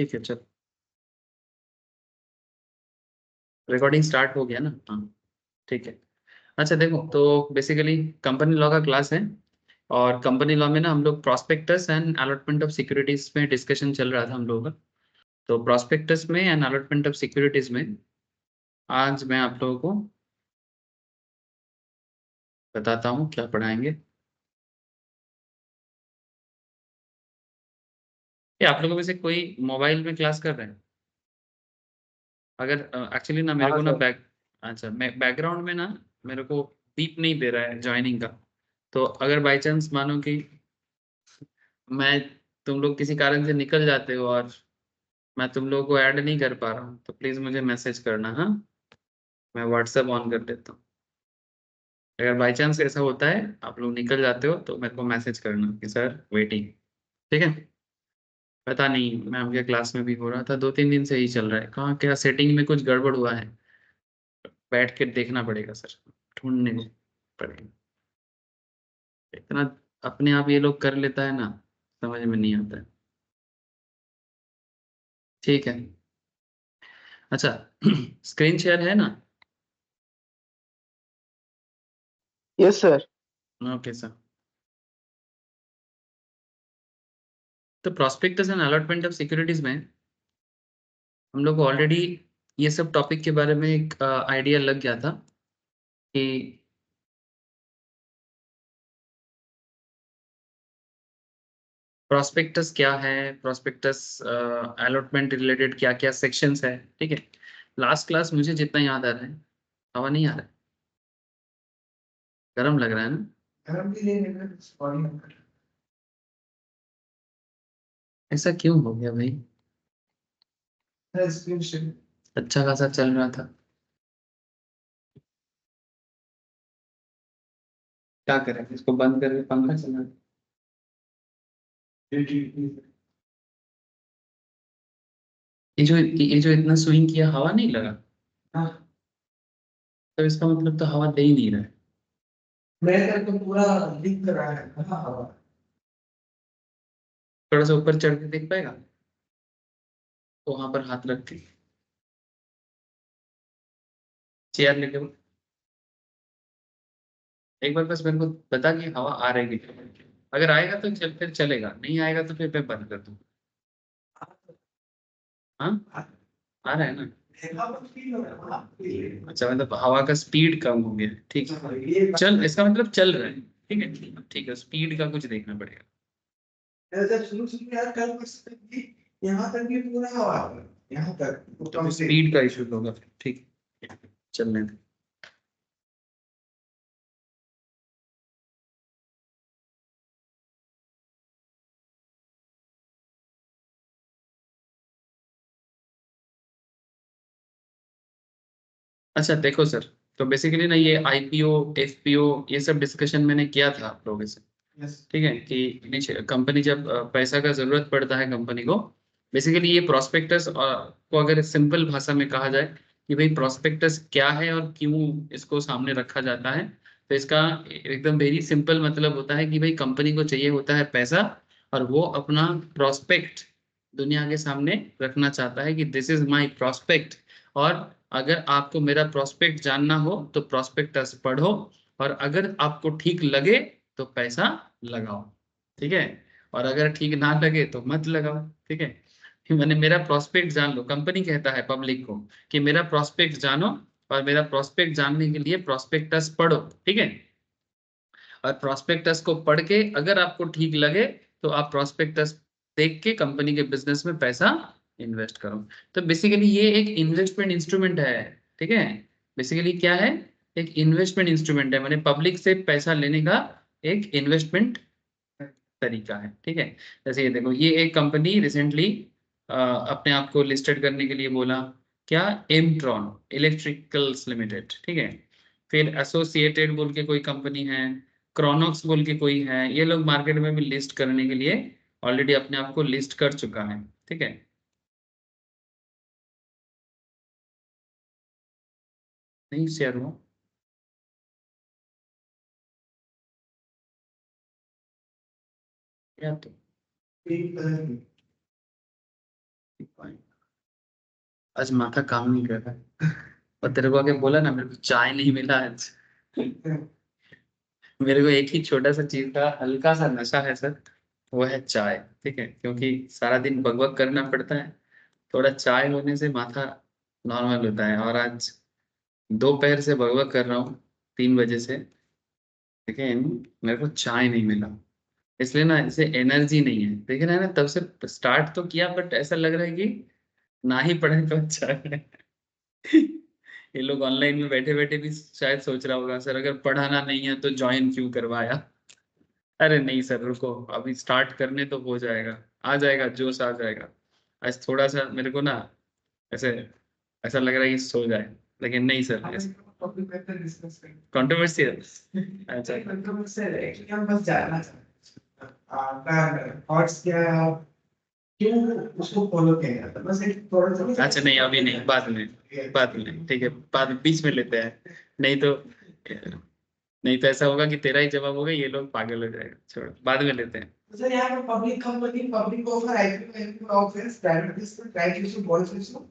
ठीक है, चल रिकॉर्डिंग स्टार्ट हो गया ना। हाँ, ठीक है। अच्छा देखो, तो बेसिकली कंपनी लॉ का क्लास है। और कंपनी लॉ में ना हम लोग prospectus and allotment of securities में डिस्कशन चल रहा था हम लोगों का। तो प्रॉस्पेक्टस में एंड अलॉटमेंट ऑफ सिक्योरिटीज में आज मैं आप लोगों को बताता हूँ क्या पढ़ाएंगे। ये आप लोगों में से कोई मोबाइल में क्लास कर रहे हैं? अगर एक्चुअली ना मेरे हाँ को ना सर। अच्छा, मैं बैकग्राउंड में ना मेरे को बीप नहीं दे रहा है ज्वाइनिंग का। तो अगर बाई चांस मानो कि मैं तुम लोग किसी कारण से निकल जाते हो और मैं तुम लोगों को ऐड नहीं कर पा रहा हूँ, तो प्लीज मुझे मैसेज करना। हाँ, मैं व्हाट्सएप ऑन कर देता हूँ। अगर बाई चांस ऐसा होता है, आप लोग निकल जाते हो, तो मेरे को मैसेज करना कि सर वेटिंग। ठीक है। पता नहीं मैम के क्लास में भी हो रहा था, 2-3 दिन से ही चल रहा है। कहाँ क्या सेटिंग में कुछ गड़बड़ हुआ है? बैठ के देखना पड़ेगा सर, ढूंढने को पड़ेगा। इतना अपने आप ये लोग कर लेता है ना, समझ में नहीं आता है। ठीक है। अच्छा स्क्रीन शेयर है ना? Yes sir. Okay sir. तो prospectus and allotment of securities में हम लोग को ऑलरेडी ये सब टॉपिक के बारे में एक आइडिया लग गया था कि प्रोस्पेक्टस क्या है, प्रोस्पेक्टस अलॉटमेंट रिलेटेड क्या क्या सेक्शंस है। ठीक है। लास्ट क्लास मुझे जितना याद आ रहा है, हवा नहीं आ रहा है, गर्म लग रहा है ना? गरम भी नहीं लग रहा। ऐसा क्यों हो गया भाई? Screen share. अच्छा खासा चल रहा था। क्या करें, इसको बंद करके पंखा चला? ये जो इतना स्विंग किया, हवा नहीं लगा? हाँ, तो इसका मतलब तो हवा दे ही नहीं रहा है। मैं तो पूरा दिख रहा है। हाँ हाँ। थोड़ा सा ऊपर चढ़ के देख पाएगा? तो वहां पर हाथ रख के चेयर लेके एक बार बस मेरे को बता कि हवा आ रही है। अगर आएगा तो फिर चलेगा, नहीं आएगा तो फिर मैं बंद कर दूँ। हाँ, आ रहा है ना? अच्छा, मतलब हवा का स्पीड कम हो गया। ठीक है, चल इसका मतलब चल रहा है। ठीक है, ठीक है, स्पीड का कुछ देखना पड़ेगा। जब शुरू शुरू में यार कल यहाँ तक भी पूरा हवा आ रहा है। यहाँ तक तो तो कम फिर से स्पीड का इशू होगा फिर। ठीक है, चलने दे। अच्छा देखो सर, तो बेसिकली ना ये आईपीओ एफपीओ ये सब डिस्कशन मैंने किया था आप लोगों से। यस। ठीक है कि नीचे कंपनी जब पैसा का जरूरत पड़ता है कंपनी को, बेसिकली ये प्रोस्पेक्टस को अगर सिंपल भाषा में कहा जाए कि भाई प्रोस्पेक्टस क्या है और क्यों इसको सामने रखा जाता है, तो इसका एकदम वेरी सिंपल मतलब होता है कि भाई कंपनी को चाहिए होता है पैसा, और वो अपना प्रोस्पेक्ट दुनिया के सामने रखना चाहता है कि दिस इज माय प्रोस्पेक्ट। और अगर आपको मेरा प्रोस्पेक्ट जानना हो तो प्रोस्पेक्टस पढ़ो, और अगर आपको ठीक लगे तो पैसा लगाओ। ठीक है। और अगर ठीक ना लगे तो मत लगाओ। ठीक है। मैंने मेरा प्रोस्पेक्ट जान लो, कंपनी कहता है पब्लिक को कि मेरा प्रोस्पेक्ट जानो, और मेरा प्रोस्पेक्ट जानने के लिए प्रोस्पेक्टस पढ़ो। ठीक है। और प्रोस्पेक्टस को पढ़ के अगर आपको ठीक लगे तो आप प्रोस्पेक्टस देख के कंपनी के बिजनेस में पैसा इन्वेस्ट करो। तो बेसिकली ये एक इन्वेस्टमेंट इंस्ट्रूमेंट है। ठीक है। बेसिकली क्या है? एक इन्वेस्टमेंट इंस्ट्रूमेंट है, मैंने पब्लिक से पैसा लेने का एक इन्वेस्टमेंट तरीका है। ठीक है। जैसे ये देखो, ये एक कंपनी रिसेंटली अपने आप को लिस्टेड करने के लिए बोला। क्या? Amtron Electricals Limited. ठीक है। फिर एसोसिएटेड बोल के कोई कंपनी है, क्रोनॉक्स बोल के कोई है, ये लोग मार्केट में भी लिस्ट करने के लिए ऑलरेडी अपने आप को लिस्ट कर चुका है। ठीक है। नहीं शेयर हुआ या तो आज माथा काम नहीं कर रहा है। और तेरे को आके बोला ना मेरे को चाय नहीं मिला आज। मेरे को एक ही छोटा सा चीज का हल्का सा नशा है सर, वो है चाय। ठीक है, क्योंकि सारा दिन बकबक करना पड़ता है, थोड़ा चाय होने से माथा नॉर्मल होता है। और आज दोपहर से बकबक कर रहा हूँ 3 बजे से, लेकिन मेरे को चाय नहीं मिला, इसलिए ना इसे एनर्जी नहीं है। देख रहे हैं ना, तब से स्टार्ट तो किया बट ऐसा लग रहा है कि ना ही पढ़े तो अच्छा है। ये लोग ऑनलाइन में बैठे बैठे भी शायद सोच रहा होगा सर अगर पढ़ाना नहीं है तो ज्वाइन क्यों करवाया। अरे नहीं सर रुको, अभी स्टार्ट करने तो हो जाएगा, आ जाएगा जोश आ जाएगा। आज थोड़ा सा मेरे को ना ऐसे ऐसा लग रहा है कि सो जाए, लेकिन नहीं सर। टॉपिक पे तो डिस्कस करें। कंट्रोवर्शियल। अच्छा कंट्रोवर्शियल है कि हम बस जानना चाहते हैं आपका थॉट्स क्या है, आप क्यों उसको फॉलो किया जाता है, बस एक थोड़ा सा। अच्छा, नहीं अभी नहीं, बाद में, बाद में ठीक है, बाद बीच में लेते हैं। नहीं तो नहीं तो ऐसा होगा कि तेरा ही जवाब होगा, ये लोग पागल हो जाएगा, छोड़ो बाद में लेते हैं। सर यहाँ पर public company public offer IPO offers private placement right issue bonds issue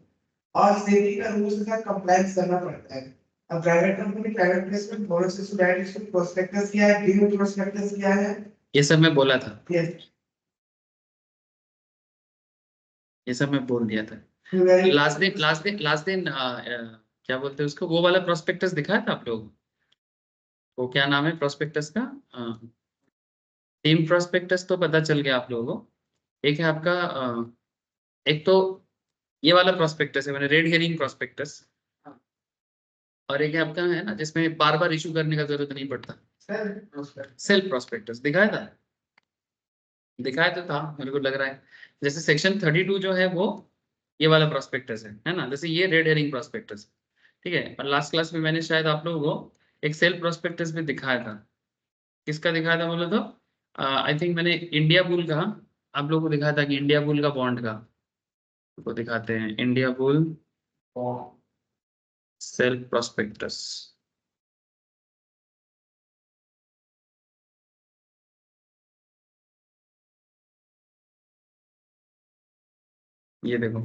और सेबी का रूल्स के साथ कंप्लायंस करना पड़ता है। अब private company private placement bonds issue right issue prospectus क्या है, ड्यू प्रोस्पेक्टस क्या है, ये सब मैं बोला था, यस ये सब मैं बोल दिया था। वेरी लास्ट दिन क्या बोलते हैं उसको, वो वाला प्रोस्पेक्टस दिखाया था आप लोग, वो क्या नाम है प्रोस्पेक्टस का? टीम प्रोस्पेक्टस तो पता चल गया आप लोगों को। एक है आपका एक तो ये वाला प्रोस्पेक्टस है, मैंने रेड हेरिंग प्रोस्पेक्टस। और एक है आपका है ना जिसमें बार बार इशू करने का जरूरत नहीं पड़ता, सेल्फ प्रोस्पेक्टस दिखाया था, दिखाया तो था मेरे को लग रहा है। जैसे सेक्शन 32 जो है वो ये वाला प्रोस्पेक्टस है ना, जैसे ये रेड हेरिंग प्रोस्पेक्टस। ठीक है, और लास्ट क्लास में मैंने शायद आप लोगों को एक सेल्फ प्रोस्पेक्टस भी दिखाया था। किसका दिखाया था बोलो तो? आई थिंक मैंने इंडिया बुल का आप लोगों को दिखाया था कि इंडिया बुल का बॉन्ड का, को दिखाते हैं इंडिया बुल सेल्फ प्रोस्पेक्टस। ये देखो,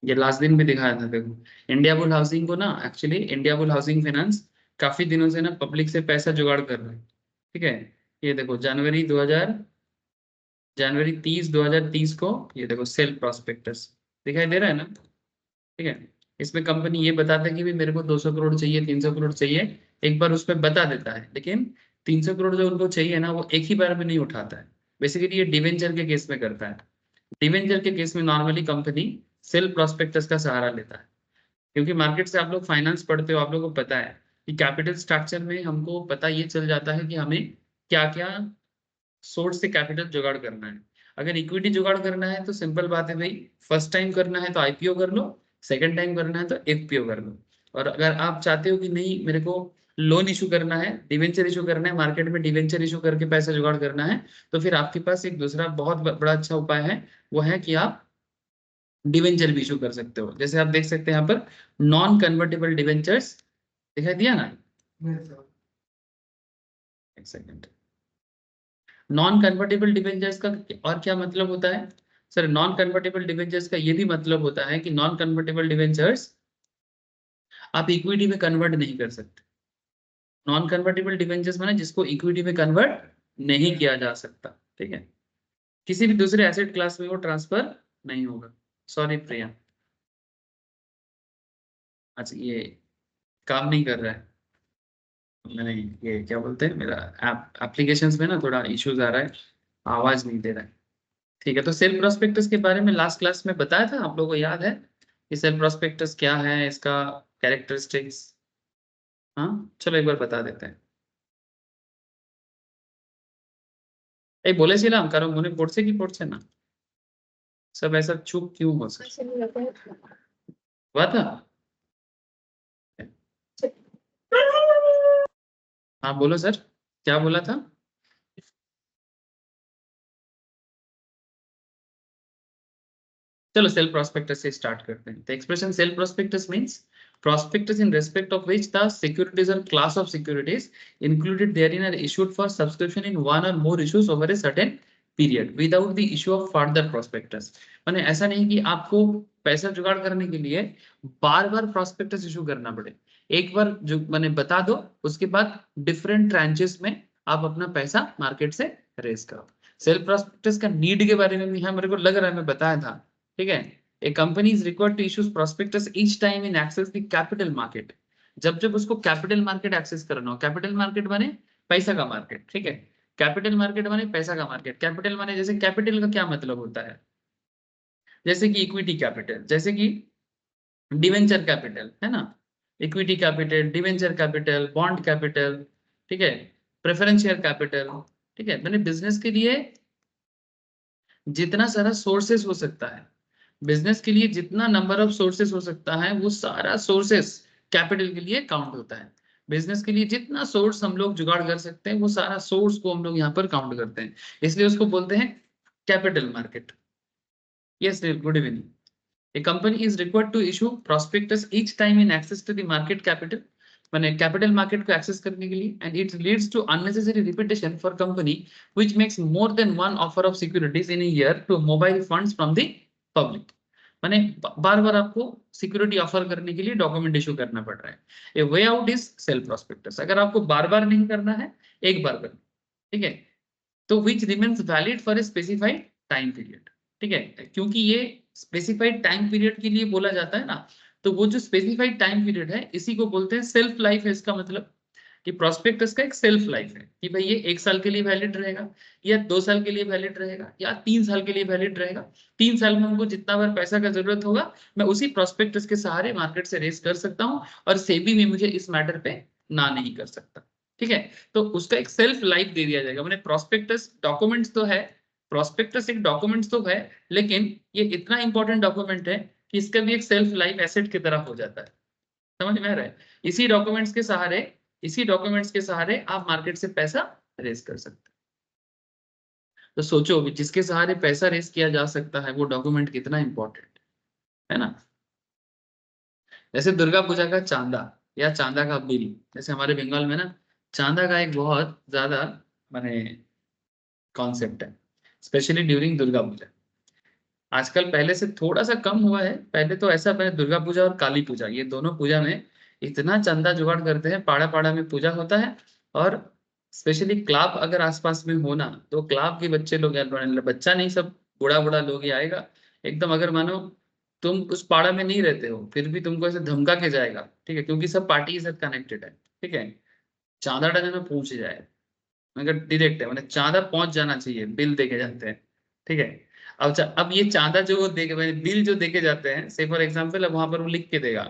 ये लास्ट दिन भी दिखाया था देखो। इंडिया बुल हाउसिंग को ना, actually India bull housing finance काफी दिनों से ना पब्लिक से पैसा जुगाड़ कर रहा है। ठीक है, ये देखो जनवरी 30 2030 को ये देखो सेल्फ प्रोस्पेक्टस दिखाई दे रहा है ना। ठीक है, इसमें कंपनी ये बताता है कि भी मेरे को 200 करोड़ चाहिए, 300 करोड़ चाहिए, एक बार उसमें बता देता है, लेकिन 300 करोड़ जो उनको चाहिए ना वो एक ही बार में नहीं उठाता है। बेसिकली ये डिवेंचर के केस में करता है। डिवेंचर के केस में नॉर्मली कंपनी सेल्फ प्रोस्पेक्टस का सहारा लेता है, क्योंकि मार्केट से आप लोग फाइनेंस पढ़ते हो, आप लोगों को पता है कि कैपिटल स्ट्रक्चर में हमको पता ये चल जाता है कि हमें क्या क्या सोर्स से कैपिटल जुगाड़ करना है। अगर इक्विटी जुगाड़ करना है तो सिंपल बात है भाई, फर्स्ट टाइम करना है तो आईपीओ कर लो, सेकंड टाइम करना है तो एफपीओ कर लो। और अगर आप चाहते हो कि नहीं मेरे को लोन इशू करना है, डिवेंचर इशू करना है, मार्केट में डिवेंचर इशू करके पैसा जुगाड़ करना है, तो फिर आपके पास एक दूसरा बहुत बड़ा अच्छा उपाय है, वो है कि आप डिवेंचर भी इशू कर सकते हो। जैसे आप देख सकते हैं यहाँ पर नॉन कन्वर्टेबल डिवेंचर्स दिखाई दिया ना, एक सेकेंड। नॉन कन्वर्टेबल डिबेंचर्स का और क्या मतलब होता है सर? नॉन कन्वर्टेबल डिबेंचर्स का ये भी मतलब होता है कि नॉन कन्वर्टेबल डिबेंचर्स आप इक्विटी में कन्वर्ट नहीं कर सकते। नॉन कन्वर्टेबल डिबेंचर्स माने जिसको इक्विटी में कन्वर्ट नहीं किया जा सकता। ठीक है, किसी भी दूसरे एसेट क्लास में वो ट्रांसफर नहीं होगा। सॉरी प्रिया, अच्छा ये काम नहीं कर रहा है। मैंने ये क्या बोलते हैं, मेरा एप्लीकेशंस में ना थोड़ा इश्यूज आ रहा है, आवाज नहीं दे रहा है। ठीक है, तो सेल्फ प्रोस्पेक्टस के बारे में लास्ट क्लास में बताया था, आप लोगों को याद है कि सेल्फ प्रोस्पेक्टस क्या है, इसका कैरेक्टरिस्टिक्स? हाँ चलो एक बार बता देते हैं। এই বলেছিলাম কারণ মনে পড়ছে কি পড়ছে না? सब ऐसा चुप क्यों हो सकता हुआ था? हाँ बोलो सर, क्या बोला था? चलो सेल्फ प्रोस्पेक्टस से स्टार्ट करते हैं। The expression self prospectus means prospectus in respect of which the securities or class of securities included therein are issued for subscription in one or more issues over a certain period without the issue of further prospectus. माने ऐसा नहीं कि आपको पैसा जुगाड़ करने के लिए बार बार प्रोस्पेक्टस इशू करना पड़े, एक बार जो मैंने बता दो, उसके बाद डिफरेंट ट्रांचेस में आप अपना पैसा मार्केट से रेज करो। सेल्फ प्रोस्पेक्टस का नीड के बारे में भी यहाँ मेरे को लग रहा है मैं बताया था, ठीक है। A company is required to issue prospectus each time in access the capital market. जब जब उसको कैपिटल मार्केट एक्सेस करना हो, कैपिटल मार्केट माने पैसा का मार्केट, ठीक है। कैपिटल मार्केट माने पैसा का मार्केट। कैपिटल माने जैसे कैपिटल का क्या मतलब होता है, जैसे कि इक्विटी कैपिटल, जैसे कि डिवेंचर कैपिटल है ना, equity capital, debenture capital, bond capital, ठीक है, प्रेफरेंस शेयर कैपिटल, ठीक है। मैंने बिजनेस के लिए जितना सारा सोर्सेस हो सकता है, बिजनेस के लिए जितना नंबर ऑफ सोर्सेस हो सकता है, वो सारा सोर्सेस कैपिटल के लिए काउंट होता है। बिजनेस के लिए जितना सोर्स हम लोग जुगाड़ कर सकते हैं, वो सारा सोर्स को हम लोग यहाँ पर काउंट करते हैं, इसलिए उसको बोलते हैं capital market. Yes, good evening. A company is required to issue prospectus each time in access to the market capital, मैंने कैपिटल मार्केट को एक्सेस करने के लिए, and it leads to unnecessary repetition for company which makes more than one offer of securities in a year to mobile funds from the public. माने बार बार आपको security offer करने के लिए डॉक्यूमेंट इशू करना पड़ रहा है। A way out is self prospectus. अगर आपको बार बार नहीं करना है, एक बार करना, ठीक है, तो which remains valid for a specified time period, ठीक है। क्योंकि ये स्पेसिफाइड टाइम पीरियड के लिए बोला जाता है ना, तो वो जो स्पेसिफाइड टाइम पीरियड है, इसी को बोलते हैं सेल्फ लाइफ है। इसका मतलब कि प्रोस्पेक्टस का एक सेल्फ लाइफ है कि भाई ये 1 साल के लिए वैलिड रहेगा, या 2 साल के लिए वैलिड रहेगा, या 3 साल के लिए वैलिड रहेगा। 3 साल में हमको जितना बार पैसा का जरूरत होगा, मैं उसी प्रोस्पेक्टस के सहारे मार्केट से रेस कर सकता हूँ, और सेबी भी मुझे इस मैटर पे ना नहीं कर सकता, ठीक है। तो उसका एक सेल्फ लाइफ दे दिया जाएगा। मैंने प्रोस्पेक्टस डॉक्यूमेंट्स तो है, प्रोस्पेक्टस एक डॉक्यूमेंट्स तो है, लेकिन ये इतना इंपॉर्टेंट डॉक्यूमेंट है कि इसका भी एक सेल्फ लाइफ एसेट की तरह हो जाता है। समझ में आ रहा है? इसी डॉक्यूमेंट्स के सहारे, इसी डॉक्यूमेंट्स के सहारे आप मार्केट से पैसा रेज कर सकते हैं। तो सोचो कि जिसके सहारे पैसा रेज किया जा सकता है, वो डॉक्यूमेंट कितना इंपॉर्टेंट है ना। जैसे दुर्गा पूजा का चांदा या चांदा का बिल, जैसे हमारे बंगाल में ना चांदा का एक बहुत ज्यादा माने कॉन्सेप्ट है, स्पेशली ड्यूरिंग दुर्गा पूजा। आजकल पहले से थोड़ा सा कम हुआ है, पहले तो ऐसा पहले दुर्गा पूजा और काली पूजा, ये दोनों पूजा में इतना चंदा जुगाड़ करते हैं, पाड़ा पाड़ा में पूजा होता है। और स्पेशली क्लाब अगर आसपास में हो ना, तो क्लाब के बच्चे लोग, यार बच्चा नहीं, सब बूढ़ा बूढ़ा लोग ही आएगा एकदम। अगर मानो तुम उस पाड़ा में नहीं रहते हो, फिर भी तुमको ऐसे धमका के जाएगा, ठीक है, क्योंकि सब पार्टी के साथ कनेक्टेड है, ठीक है। चांदा डालने में पहुंच जाए, मगर डायरेक्ट है, मतलब चांदा पहुंच जाना चाहिए, बिल देके जाते हैं, ठीक है। अब ये चांदा जो वो दे बिल जो देके जाते हैं, से फॉर एग्जाम्पल, अब वहां पर वो लिख के देगा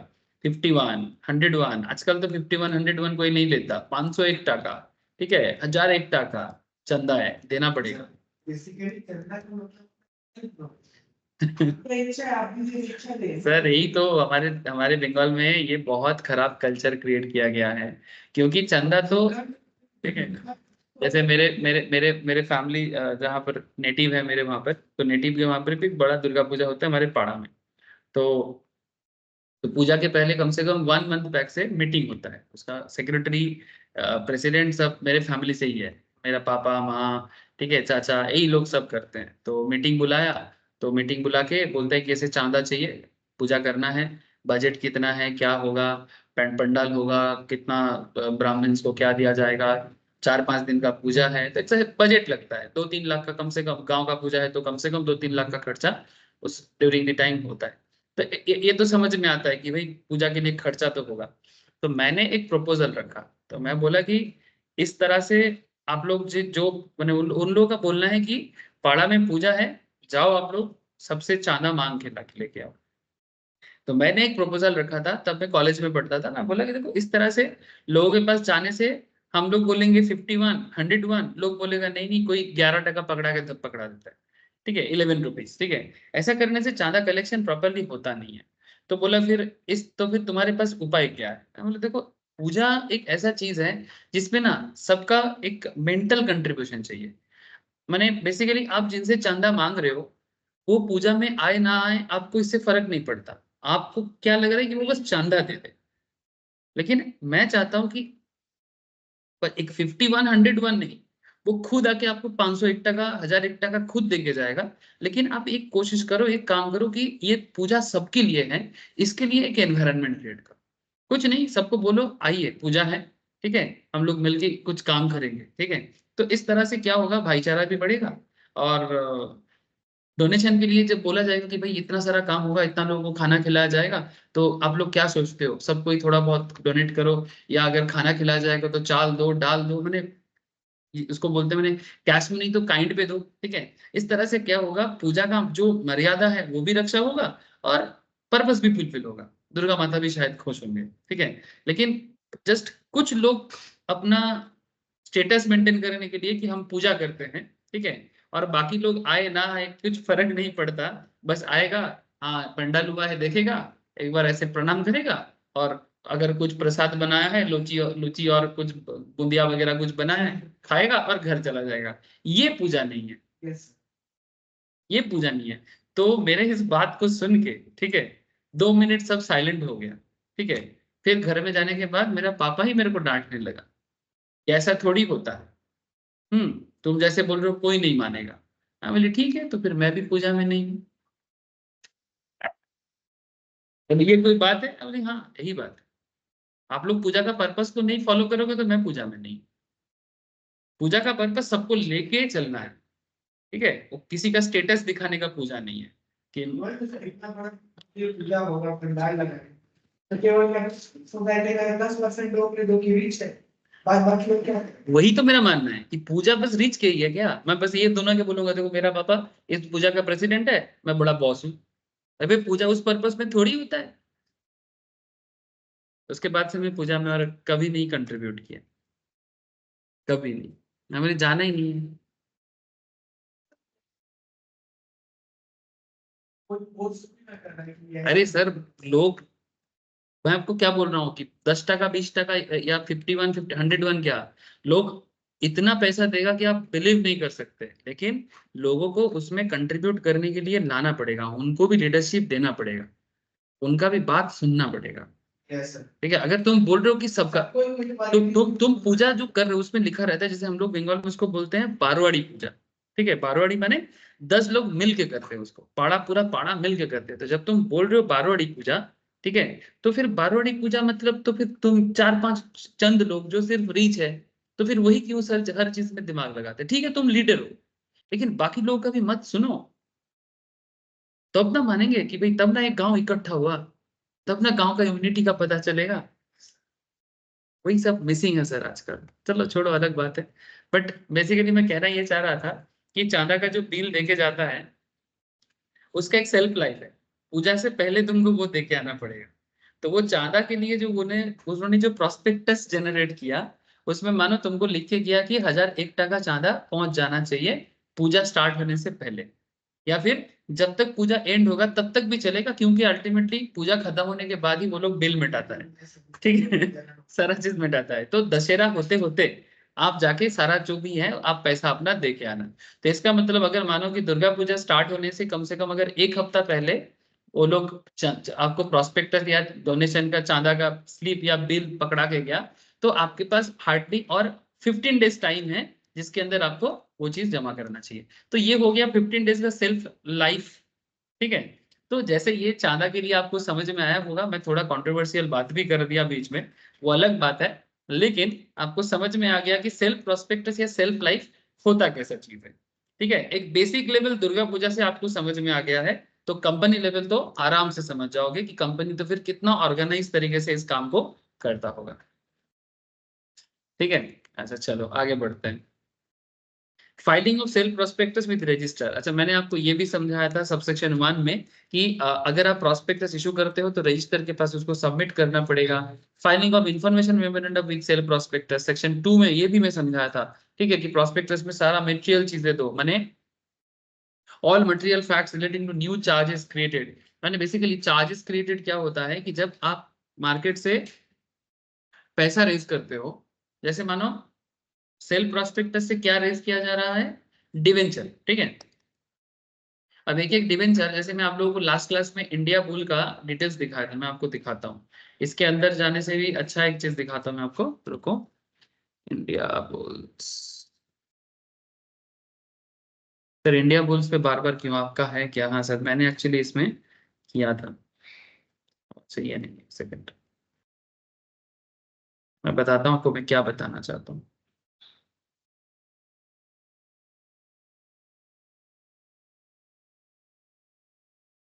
51, 101। आजकल तो 51, 101 कोई नहीं लेता, 501 टाका, ठीक है, 1001 टाका चंदा है, देना पड़ेगा। बेसिकली चंदा का मतलब इच्छा है, आपकी जो इच्छा है सर यही तो हमारे हमारे बंगाल में ये बहुत खराब कल्चर क्रिएट किया गया है, क्योंकि चंदा तो, ठीक है, जैसे मेरे मेरे मेरे मेरे फैमिली जहाँ पर नेटिव है मेरे, वहां पर तो नेटिव के वहां पर भी बड़ा दुर्गा पूजा होता है हमारे पाड़ा में। तो पूजा के पहले कम से कम 1 मंथ बैक से मीटिंग होता है, उसका सेक्रेटरी प्रेसिडेंट सब मेरे फैमिली से ही है, मेरा पापा माँ, ठीक है, चाचा, यही लोग सब करते हैं। तो मीटिंग बुलाया, तो मीटिंग बुला के बोलते हैं कि ऐसे चांदा चाहिए, पूजा करना है, बजट कितना है, क्या होगा, पंडाल होगा कितना, ब्राह्मण्स को क्या दिया जाएगा, 4-5 दिन का पूजा है, तो ऐसे बजट लगता है 2-3 लाख का, कम से कम गांव का पूजा है तो कम से कम 2-3 लाख का खर्चा उस ड्यूरिंग द टाइम होता है। तो ये तो समझ में आता है कि भाई पूजा के लिए खर्चा तो होगा। तो मैंने एक प्रपोजल रखा, तो मैं बोला कि इस तरह से आप लोग जो मैंने उन लोगों का बोलना है कि पाड़ा में पूजा है, जाओ आप लोग सबसे चांदा मांग के लेके आओ। तो मैंने एक प्रपोजल रखा था, तब मैं कॉलेज में पढ़ता था ना, बोला कि देखो इस तरह से लोगों के पास जाने से, हम लोग बोलेंगे 51, 101, लोग बोलेगा नहीं नहीं, कोई 11 टका पकड़ा के तब पकड़ा देता है, ठीक है, 11 रुपीज, ठीक है। ऐसा करने से चांदा कलेक्शन प्रॉपरली होता नहीं है। तो बोला फिर तो फिर तुम्हारे पास उपाय क्या है? मैं बोला देखो, पूजा एक ऐसा चीज है जिसमें ना सबका एक मेंटल कंट्रीब्यूशन चाहिए। माने बेसिकली आप जिनसे चंदा मांग रहे हो, वो पूजा में आए ना आए आपको इससे फर्क नहीं पड़ता, आपको क्या लग रहा है कि वो बस चंदा दे दे। लेकिन मैं चाहता हूं कि एक 51, 101 नहीं, वो खुद आके आपको 501 टका 1001 टका खुद दे के जाएगा। लेकिन आप एक कोशिश करो, एक काम करो कि ये पूजा सबके लिए है, इसके लिए एक एनवायरनमेंट क्रिएट करो। कुछ नहीं, सबको बोलो आइए पूजा है, ठीक है, हम लोग मिलके कुछ काम करेंगे, ठीक है। तो इस तरह से क्या होगा, भाईचारा भी बढ़ेगा। और डोनेशन के लिए जब बोला जाएगा कि भाई इतना सारा काम होगा, इतना लोगों को खाना खिलाया जाएगा, तो आप लोग क्या सोचते हो, सब कोई थोड़ा बहुत डोनेट करो, या अगर खाना खिलाया जाएगा तो चाल दो डाल दो, मैंने उसको बोलते हैं, मैंने कैश में नहीं तो काइंड पे दो, ठीक है। इस तरह से क्या होगा, पूजा का जो मर्यादा है वो भी रक्षा होगा, और पर्पस भी फुलफिल होगा, दुर्गा माता भी शायद खुश होंगे, ठीक है। लेकिन जस्ट कुछ लोग अपना स्टेटस मेंटेन करने के लिए कि हम पूजा करते हैं, ठीक है, और बाकी लोग आए ना आए कुछ फर्क नहीं पड़ता, बस आएगा, हाँ पंडाल हुआ है देखेगा, एक बार ऐसे प्रणाम करेगा, और अगर कुछ प्रसाद बनाया है, लुची लुची और कुछ बूंदिया वगैरह कुछ बनाया है, खाएगा और घर चला जाएगा। ये पूजा नहीं है, Yes. ये पूजा नहीं है। तो मेरे इस बात को सुन के, ठीक है, 2 मिनट सब साइलेंट हो गया, ठीक है। फिर घर में जाने के बाद मेरा पापा ही मेरे को डांटने लगा कि ऐसा थोड़ी होता है, तुम जैसे बोल रहे हो कोई नहीं मानेगा। हाँ बोले ठीक है, तो फिर मैं भी पूजा में नहीं हूँ। तो ये कोई बात है, बोले हाँ यही बात है, आप लोग पूजा का पर्पस को नहीं फॉलो करोगे तो मैं पूजा में नहीं। पूजा का पर्पस सबको लेके चलना है, ठीक है, वो किसी का स्टेटस दिखाने का पूजा नहीं है कि वर्ल्ड से इतना बड़ा ये पूजा होगा, पंडाल लगाए, तो केवल सोसाइटी का 10% लोग ने दो की रीच है, बाकी लोग क्या है? वही तो मेरा मानना है कि पूजा बस रीच के ही है क्या। मैं बस ये दोनों के बोलूंगा, देखो मेरा पापा इस पूजा का प्रेसिडेंट है, मैं बड़ा बॉस हूँ, अबे पूजा उस पर्पस में थोड़ी होता है। उसके बाद से मैं पूजा में और कभी नहीं कंट्रीब्यूट किया, कभी नहीं, मैं मुझे जाना ही नहीं है। कोई फोर्स भी ना करना है कि अरे ऐसे सर, लोग, मैं आपको क्या बोल रहा हूँ कि 10 टका 20 टका या 51 50 101 क्या, लोग इतना पैसा देगा कि आप बिलीव नहीं कर सकते। लेकिन लोगों को उसमें कंट्रीब्यूट करने के लिए लाना पड़ेगा, उनको भी लीडरशिप देना पड़ेगा, उनका भी बात सुनना पड़ेगा, ऐसा ठीक है। अगर तुम बोल रहे हो कि सबका, कोई मुझे तो बात तुम पूजा जो कर रहे हो उसमें लिखा रहता है, जैसे हम लोग बंगाल में उसको बोलते हैं बारवाड़ी पूजा, ठीक है। बारवाड़ी माने 10 लोग मिल के करते हैं उसको, पाड़ा पूरा पाड़ा मिल के करते हैं। तो जब तुम बोल रहे हो बारवाड़ी पूजा, ठीक है, तो फिर बारवाड़ी पूजा मतलब तो फिर तुम 4 5 चंद लोग जो सिर्फ रीच है, तो फिर वही क्यों सर हर चीज में दिमाग लगाते हैं। ठीक है तुम लीडर हो, लेकिन बाकी लोगों का भी मत सुनो, तब ना मानेंगे कि भाई, तब ना एक गांव इकट्ठा हुआ, तब ना गांव का यूनिटी का पता चलेगा। वही सब मिसिंग है सर आजकल। चलो छोड़ो, अलग बात है। बट बेसिकली मैं कहना ये चाह रहा था कि चांदा का जो बिल देके जाता है उसका एक सेल्फ लाइफ है, पूजा से पहले तुमको वो दे के आना पड़ेगा। तो वो चांदा के लिए जो उन्होंने जो प्रोस्पेक्टस जनरेट किया, उसमें मानो तुमको लिख के गया कि 1001 टका चांदा पहुंच जाना चाहिए पूजा स्टार्ट होने से पहले, या फिर जब तक पूजा एंड होगा तब तक भी चलेगा, क्योंकि अल्टीमेटली पूजा खत्म होने के बाद ही वो लोग बिल मिटाता है, ठीक है। सारा चीज मिटाता है। तो दशहरा होते होते आप जाके सारा जो भी है आप पैसा अपना दे के आना। तो इसका मतलब अगर मानो कि दुर्गा पूजा स्टार्ट होने से कम अगर 1 हफ्ता पहले वो लोग आपको प्रोस्पेक्टस या डोनेशन का चांदा का स्लिप या बिल पकड़ा के गया, तो आपके पास हार्डली और 15 डेज टाइम है जिसके अंदर आपको वो चीज जमा करना चाहिए। तो ये हो गया 15 डेज का सेल्फ लाइफ, ठीक है। तो जैसे ये चांदा के लिए आपको समझ में आया होगा, मैं थोड़ा कंट्रोवर्शियल बात भी कर दिया बीच में, वो अलग बात है, लेकिन आपको समझ में आ गया कि सेल्फ प्रोस्पेक्टस या सेल्फ लाइफ होता कैसा चीज है, ठीक है। एक बेसिक लेवल दुर्गा पूजा से आपको समझ में आ गया है, तो कंपनी लेवल तो आराम से समझ जाओगे कि कंपनी तो फिर कितना ऑर्गेनाइज तरीके से इस काम को करता होगा, ठीक है। अच्छा चलो आगे बढ़ते हैं। Filing of self prospectus with register. अच्छा मैंने आपको ये भी समझाया था सबसेक्शन 1 में कि अगर आप प्रोस्पेक्टस इशू करते हो तो रजिस्टर के पास उसको सबमिट करना पड़ेगा। Filing of information memorandum with self prospectus section 2 में ये भी मैं समझाया था, ठीक है, कि प्रोस्पेक्टस में सारा मटेरियल चीजें दो, माने all material facts relating to new charges created. माने बेसिकली चार्जेस क्रिएटेड क्या होता है कि जब आप मार्केट से पैसा रेज करते हो, जैसे मानो सेल्फ प्रोस्पेक्टस से क्या रेज किया जा रहा है, डिवेंचर, ठीक है। अब एक एक डिवेंचर, जैसे मैं आप लोगों को लास्ट क्लास में इंडिया बुल का डिटेल्स दिखाया था, मैं आपको दिखाता हूँ। इसके अंदर जाने से भी अच्छा एक चीज दिखाता हूँ मैं आपको, रुको। India bulls, sir India bulls पे बार बार क्यों आपका है क्या? हाँ सर, मैंने एक्चुअली इसमें किया था। सही है, नहीं, एक सेकंड, मैं बताता हूँ आपको मैं क्या बताना चाहता हूँ।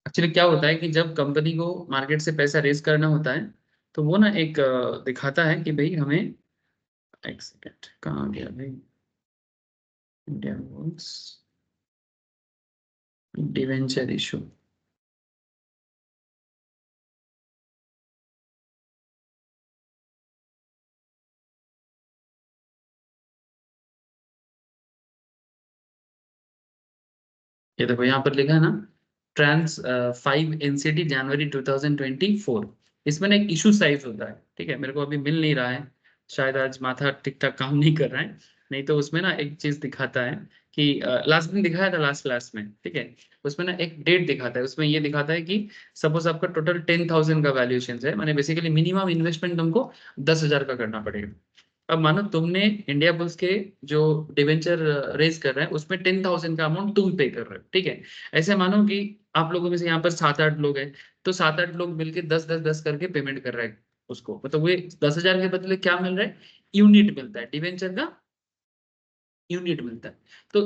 एक्चुअली क्या होता है कि जब कंपनी को मार्केट से पैसा रेज करना होता है, तो वो ना एक दिखाता है कि भाई हमें, एक सेकंड कहाँ गया भाई, इंडिया बुल्स डिवेंचर इशू। ये देखो यहाँ पर लिखा है ना, ट्रांस 5 NCT जनवरी 2024। इसमें ना एक इशू साइज होता है, ठीक है, मेरे को अभी मिल नहीं रहा है, शायद आज माथा ठीक ठाक काम नहीं कर रहा है। नहीं तो उसमें ना एक चीज दिखाता है कि लास्ट दिन दिखाया था, लास्ट क्लास में, ठीक है, उसमें ना एक डेट दिखाता है, उसमें ये दिखाता है कि सपोज आपका टोटल 10,000 का वैल्यूएशन है, माने बेसिकली मिनिमम इन्वेस्टमेंट तुमको 10,000 का करना पड़ेगा। अब मानो तुमने इंडिया बुल्स के जो डिवेंचर रेज कर रहे हैं उसमें 10,000 का अमाउंट तुम पे कर रहे हो, ठीक है। ऐसे मानो कि आप लोगों में से यहाँ पर 7-8 लोग हैं, तो 7-8 लोग मिलके 10-10-10 करके पेमेंट कर रहे हैं उसको, मतलब वो 10,000 के बदले क्या मिल रहा है? यूनिट मिलता है, डिवेंचर का यूनिट मिलता है। तो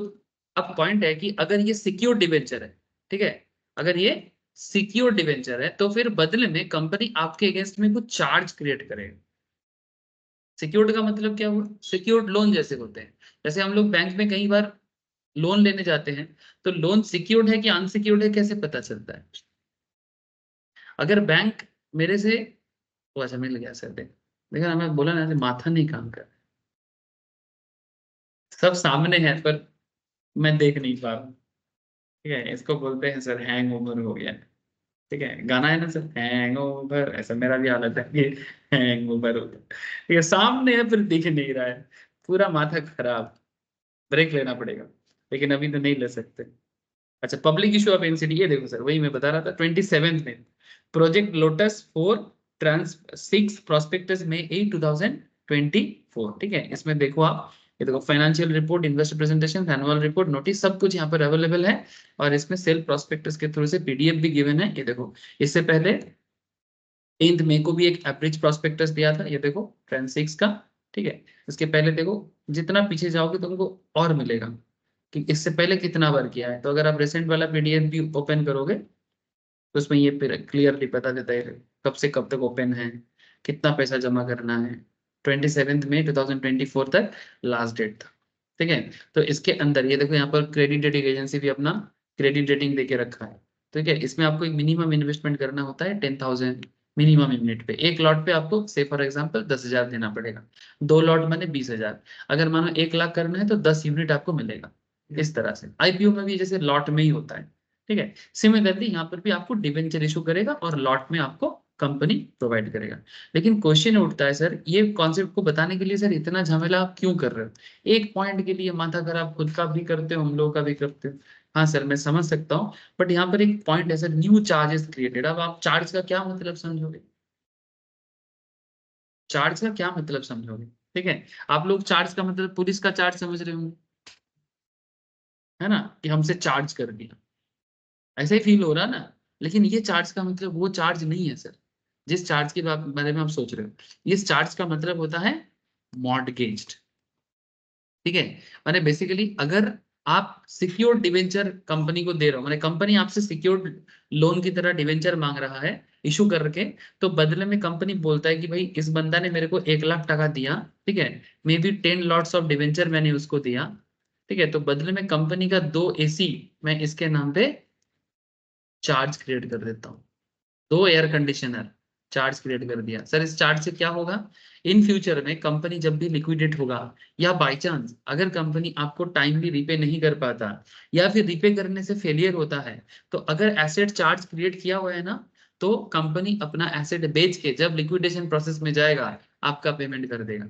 अब पॉइंट है कि अगर ये सिक्योर डिवेंचर है, ठीक है, अगर ये सिक्योर डिवेंचर है तो फिर बदले में कंपनी आपके अगेंस्ट में कुछ चार्ज क्रिएट करेगा। सिक्योर्ड का मतलब क्या हुआ? सिक्योर्ड लोन जैसे होते हैं, जैसे हम लोग बैंक में कई बार लोन लेने जाते हैं, तो लोन सिक्योर्ड है कि अनसिक्योर्ड है कैसे पता चलता है? अगर बैंक मेरे से, वो अच्छा मिल गया सर, देखा ना, मैं बोला ना माथा नहीं काम कर, सब सामने है पर मैं देख नहीं पा रहा हूँ। ठीक है, इसको बोलते हैं सर हैंग ओवर हो गया। ठीक है, गाना है ना सर, हैंग ओवर, ऐसा मेरा भी हालत है कि हैंग ओवर हो गया। ठीक है, सामने है फिर दिख नहीं रहा है, पूरा माथा खराब, ब्रेक लेना पड़ेगा, लेकिन अभी तो नहीं ले सकते। अच्छा, पब्लिक इशू ऑफ एनसीडी, ये देखो सर, वही मैं बता रहा था, 27 में प्रोजेक्ट लोटस 4 ट्रांस 6 प्रोस्पेक्टस में ए 2024। ठीक है, इसमें देखो आप, ये देखो financial report, investor presentation, annual report, notice, सब कुछ यहाँ पर अवेलेबल है। और इसमें सेल प्रोस्पेक्टस के थ्रू से पीडीएफ भी गिवन है, ये देखो। इससे पहले 10 मई को भी एक एवरेज प्रोस्पेक्टस दिया था, ये देखो ट्रांस 6 का। ठीक है, इसके पहले देखो, जितना पीछे जाओगे तुमको और मिलेगा कि इससे पहले कितना बार किया है। तो अगर आप रिसेंट वाला पीडीएफ भी ओपन करोगे तो उसमें ये क्लियरली बता देता है कब से कब तक ओपन है, कितना पैसा जमा करना है। 27 मई 2024 तक लास्ट डेट था। ठीक है, तो इसके अंदर ये देखो, यहाँ पर क्रेडिट रेटिंग एजेंसी भी अपना क्रेडिट रेटिंग देके रखा है। ठीक है, इसमें आपको एक मिनिमम इन्वेस्टमेंट करना होता है 10,000 मिनिमम यूनिट पे। एक लॉट पे आपको से फॉर एग्जांपल 10,000 देना पड़ेगा, 2 लॉट माने 20,000। अगर मानो 1 लाख करना है तो 10 यूनिट आपको मिलेगा। इस तरह से आईपीओ में भी जैसे लॉट में ही होता है। ठीक है, सिमिलरली यहाँ पर भी आपको डिवेंचर इशू करेगा और लॉट में आपको कंपनी प्रोवाइड करेगा। लेकिन क्वेश्चन उठता है सर, ये कॉन्सेप्ट को बताने के लिए सर इतना झमेला आप क्यों कर रहे हो? एक पॉइंट के लिए माथा खराब खुद का भी करते हो, हम लोग का भी करते हो। हाँ सर, मैं समझ सकता हूँ, बट यहाँ पर एक पॉइंट है सर, न्यू चार्जेस क्रिएटेड। अब आप चार्ज का क्या मतलब समझोगे? चार्ज का क्या मतलब समझोगे? ठीक है, आप लोग चार्ज का मतलब पुलिस का चार्ज समझ रहे होंगे, है ना, कि हमसे चार्ज कर दिया, ऐसा ही फील हो रहा ना। लेकिन ये चार्ज का मतलब वो चार्ज नहीं है सर, जिस चार्ज के बारे में आप सोच रहे हो। इस चार्ज का मतलब होता है मॉर्टगेज्ड। ठीक है, माने बेसिकली अगर आप सिक्योर्ड डिवेंचर कंपनी को दे रहे हो, माने कंपनी आपसे सिक्योर्ड लोन की तरह डिवेंचर मांग रहा है इशू करके, तो बदले में कंपनी बोलता है कि भाई इस बंदा ने मेरे को 1 लाख टका दिया, ठीक है, may be 10 lots of debenture मैंने उसको दिया, ठीक है, तो बदले में कंपनी का 2 AC मैं इसके नाम पे चार्ज क्रिएट कर देता हूँ, 2 एयर कंडीशनर चार्ज क्रिएट कर दिया। सर इस चार्ज से क्या होगा? इन फ्यूचर में कंपनी जब भी लिक्विडेट होगा, या बाय चांस अगर कंपनी आपको टाइमली रिपे नहीं कर पाता, या फिर रिपे करने से फेलियर होता है, तो अगर एसेट चार्ज क्रिएट किया हुआ है ना, तो कंपनी अपना एसेट बेच के जब लिक्विडेशन प्रोसेस में जाएगा आपका पेमेंट कर देगा,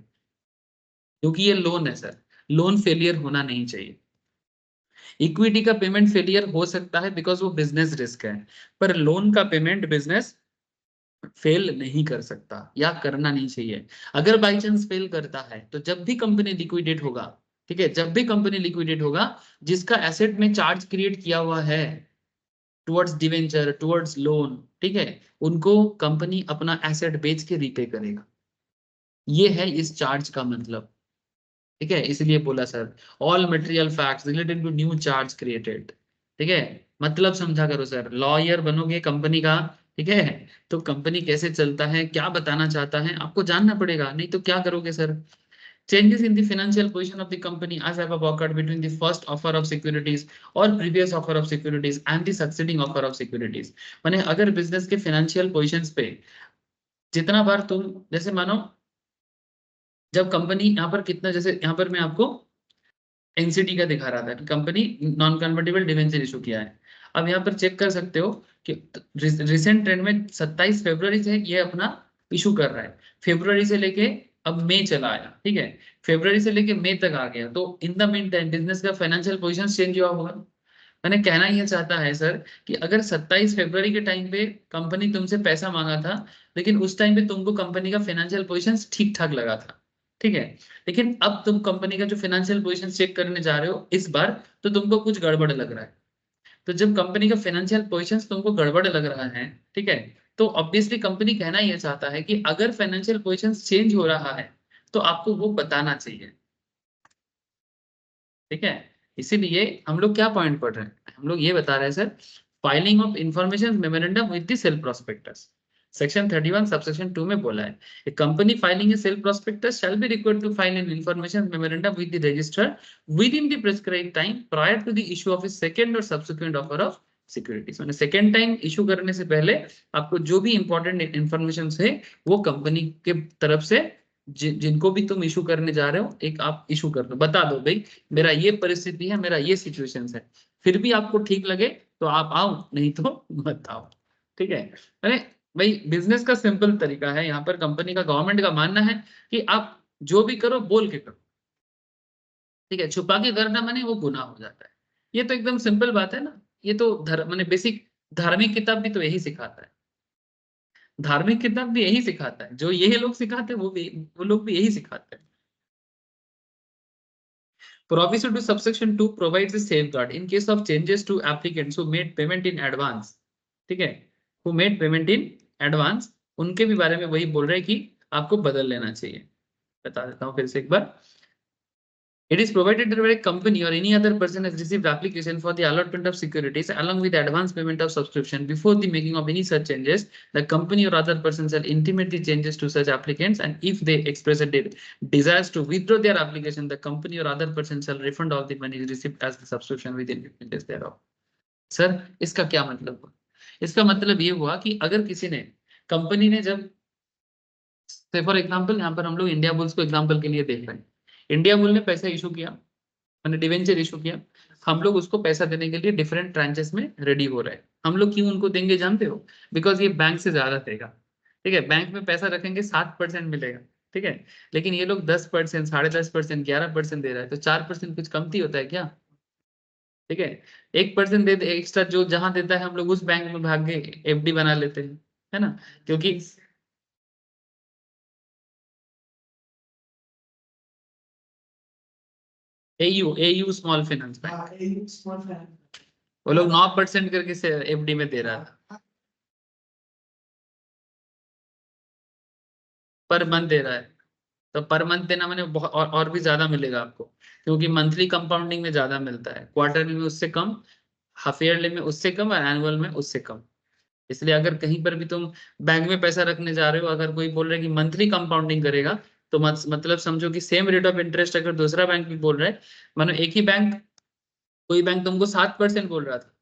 क्योंकि ये लोन है सर, लोन फेलियर होना नहीं चाहिए। इक्विटी का पेमेंट फेलियर हो सकता है बिकॉज वो बिजनेस रिस्क है, पर लोन का पेमेंट बिजनेस फेल नहीं कर सकता या करना नहीं चाहिए। अगर बाई चांस फेल करता है तो जब भी कंपनी लिक्विडेट होगा, ठीक है, जब भी कंपनी लिक्विडेट होगा, जिसका एसेट में चार्ज क्रिएट किया हुआ है टुवर्ड्स डिवेंचर, टुवर्ड्स लोन, ठीक है, उनको कंपनी अपना एसेट बेच के रीपे करेगा। ये है इस चार्ज का मतलब। ठीक है, इसलिए बोला sir, all material facts related to new charge created. ठीक है, मतलब समझा करो सर, लॉयर बनोगे कंपनी का, ठीक है, तो कंपनी कैसे चलता है, क्या बताना चाहता है, आपको जानना पड़ेगा, नहीं तो क्या करोगे sir. Changes in the financial position of the company as have occurred between the first offer of securities or previous offer of securities and the succeeding offer of securities। माने अगर बिजनेस के फाइनेंशियल पोजीशंस पे जितना बार तुम, जैसे मानो जब company यहाँ पर कितना, जैसे यहाँ पर मैं आपको एनसीटी का दिखा रहा था कि company non convertible debenture issue किया है। अब यहाँ पर चेक कर सकते हो कि रिसेंट ट्रेंड में 27 फरवरी से ये अपना इशू कर रहा है, फरवरी से लेके अब मई चला आया, ठीक है, फरवरी से लेके मई तक आ गया, तो in the mean time business का फाइनेंशियल पोजीशन चेंज हुआ होगा। मैंने कहना ये चाहता है सर कि अगर 27 फरवरी के टाइम पे कंपनी तुमसे पैसा मांगा था, लेकिन उस टाइम पे तुमको कंपनी का फाइनेंशियल पोजीशन ठीक ठाक लगा था, ठीक है, लेकिन अब तुम कंपनी का जो फाइनेंशियल पोजीशन चेक करने जा रहे हो इस बार, तो तुमको कुछ गड़बड़ लग रहा है। तो जब कंपनी का फाइनेंशियल पोजीशन तुमको गड़बड़ लग रहा है, ठीक है, तो ऑब्वियसली कंपनी कहना यह चाहता है कि अगर फाइनेंशियल पोजीशन चेंज हो रहा है तो आपको वो बताना चाहिए। ठीक है, इसीलिए हम लोग क्या पॉइंट पढ़ रहे हैं, हम लोग ये बता रहे हैं sir, filing of information memorandum with the sale prospectus. Section 31 subsection 2 में बोला है, a company filing a sale prospectus shall be required to file an information memorandum with the registrar within the prescribed time prior to the issue of a second or subsequent offer of securities। मैंने second time issue करने से पहले आपको जो भी important information है वो company के तरफ से जिनको भी तुम इशू करने जा रहे हो, एक आप इशू कर दो, बता दो भाई मेरा ये परिस्थिति है, मेरा ये सिचुएशन है, फिर भी आपको ठीक लगे तो आप आओ, नहीं तो मत आओ। ठीक है, अरे भाई बिजनेस का सिंपल तरीका है, यहाँ पर कंपनी का, गवर्नमेंट का मानना है कि आप जो भी करो बोल के करो, ठीक है, छुपा के करना माने वो गुनाह हो जाता है। ये तो एकदम सिंपल बात है ना, ये तो धर्म माने बेसिक धार्मिक किताब भी तो यही सिखाता है, धार्मिक किताब भी यही सिखाता है, जो ये लोग सिखाते हैं वो लोग भी यही सिखाते हैं। Proviso to subsection 2 provides a safeguard in case of changes to applicants who made payment in advance। ठीक है, who made payment in advance, उनके भी बारे में वही बोल रहे हैं कि आपको बदल लेना चाहिए। बता देता हूँ फिर से एक बार, it is provided that a company or any other person has received application for the allotment of securities along with advance payment of subscription. Before the making of any such changes, the company or other person shall intimate the changes to such applicants, and if they express a desires to withdraw their application, the company or other person shall refund all the money received as the subscription within 15 days thereof। Sir इसका क्या मतलब हुआ? इसका मतलब ये हुआ कि अगर किसी ने, कंपनी ने जब, फॉर एग्जाम्पल यहाँ पर हम लोग इंडिया बुल्स को एग्जाम्पल के लिए देख रहे हैं, इंडिया बुल ने पैसा इशू किया, मैंने डिवेंचर इशू किया, हम लोग उसको पैसा देने के लिए डिफरेंट ट्रांचेस में रेडी हो रहे हैं। हम लोग क्यों उनको देंगे जानते हो? बिकॉज ये बैंक से ज्यादा देगा, ठीक है, बैंक में पैसा रखेंगे 7% मिलेगा, ठीक है, लेकिन ये लोग 10%, 10.5%, 11% दे रहा है, तो 4% कुछ कमती होता है क्या? ठीक है, 1% दे दे एक्स्ट्रा, जो जहां देता है हम लोग उस बैंक में भाग के एफडी बना लेते हैं, है ना, क्योंकि AU AU small finance bank, हाँ, ये स्मॉल फाइनेंस। वो लोग 9% करके से एफडी में दे रहा था, पर मंथ दे रहा है, तो पर मंथ देना मैंने बहुत और भी ज्यादा मिलेगा आपको, क्योंकि मंथली कंपाउंडिंग में ज्यादा मिलता है, क्वार्टरली में उससे कम, हाफ ईयरली में उससे कम, और एनुअल में उससे कम। इसलिए अगर कहीं पर भी तुम बैंक में पैसा रखने जा रहे हो, अगर कोई बोल रहा है कि मंथली कंपाउंडिंग करेगा, तो मतलब समझो कि सेम रेट ऑफ इंटरेस्ट अगर दूसरा बैंक भी बोल रहा है, मानो एक ही बैंक, कोई बैंक तुमको 7% बोल रहा था,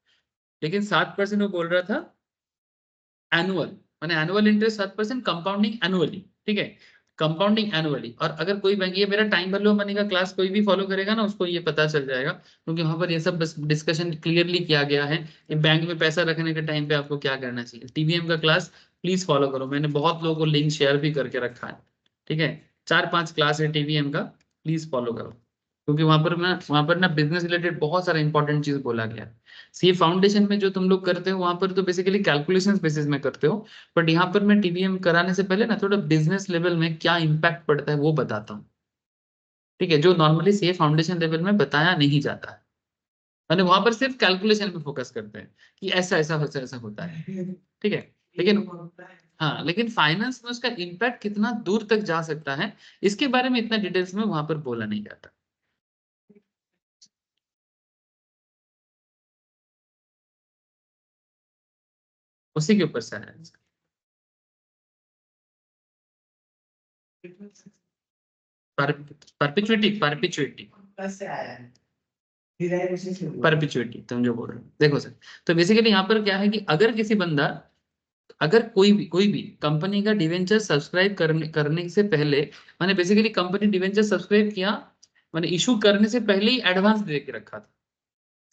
लेकिन 7% वो बोल रहा था एनुअल, माने एनुअल इंटरेस्ट 7%, कंपाउंडिंग एनुअली, ठीक है, कंपाउंडिंग एनुअली। और अगर कोई बैंक, ये मेरा टाइम वैल्यू मनी का क्लास कोई भी फॉलो करेगा ना, उसको ये पता चल जाएगा, क्योंकि वहां पर ये सब बस डिस्कशन क्लियरली किया गया है कि बैंक में पैसा रखने के टाइम पे आपको क्या करना चाहिए। टीवीएम का क्लास प्लीज फॉलो करो, मैंने बहुत लोगों को लिंक शेयर भी करके रखा है, ठीक है, 4-5 क्लास है टीवीएम का, प्लीज फॉलो करो, क्योंकि वहां पर ना बिजनेस रिलेटेड बहुत सारा इंपॉर्टेंट चीज बोला गया है। सी फाउंडेशन में जो तुम लोग करते हो वहां पर तो बेसिकली कैलकुलेशंस बेसिस में करते हो, बट यहाँ पर मैं टीवीएम कराने से पहले ना थोड़ा बिजनेस लेवल में क्या इम्पैक्ट पड़ता है वो बताता हूँ। ठीक है, जो नॉर्मली सीए फाउंडेशन लेवल में बताया नहीं जाता है, मैंने वहां पर सिर्फ कैलकुलेशन पे फोकस करते हैं कि ऐसा ऐसा ऐसा होता है, ठीक है। लेकिन हाँ, लेकिन फाइनेंस में उसका इम्पैक्ट कितना दूर तक जा सकता है, इसके बारे में इतना डिटेल्स में वहां पर बोला नहीं जाता। उसी के ऊपर से है परपिचुइटी, परपिचुइटी, परपिचुइटी तुम जो बोल रहे हो, देखो सर। तो बेसिकली यहाँ पर क्या है कि अगर किसी बंदा, अगर कोई भी कंपनी का डिवेंचर सब्सक्राइब करने से पहले, मैंने बेसिकली कंपनी डिवेंचर सब्सक्राइब किया, मैंने इशू करने से पहले ही एडवांस दे के रखा था।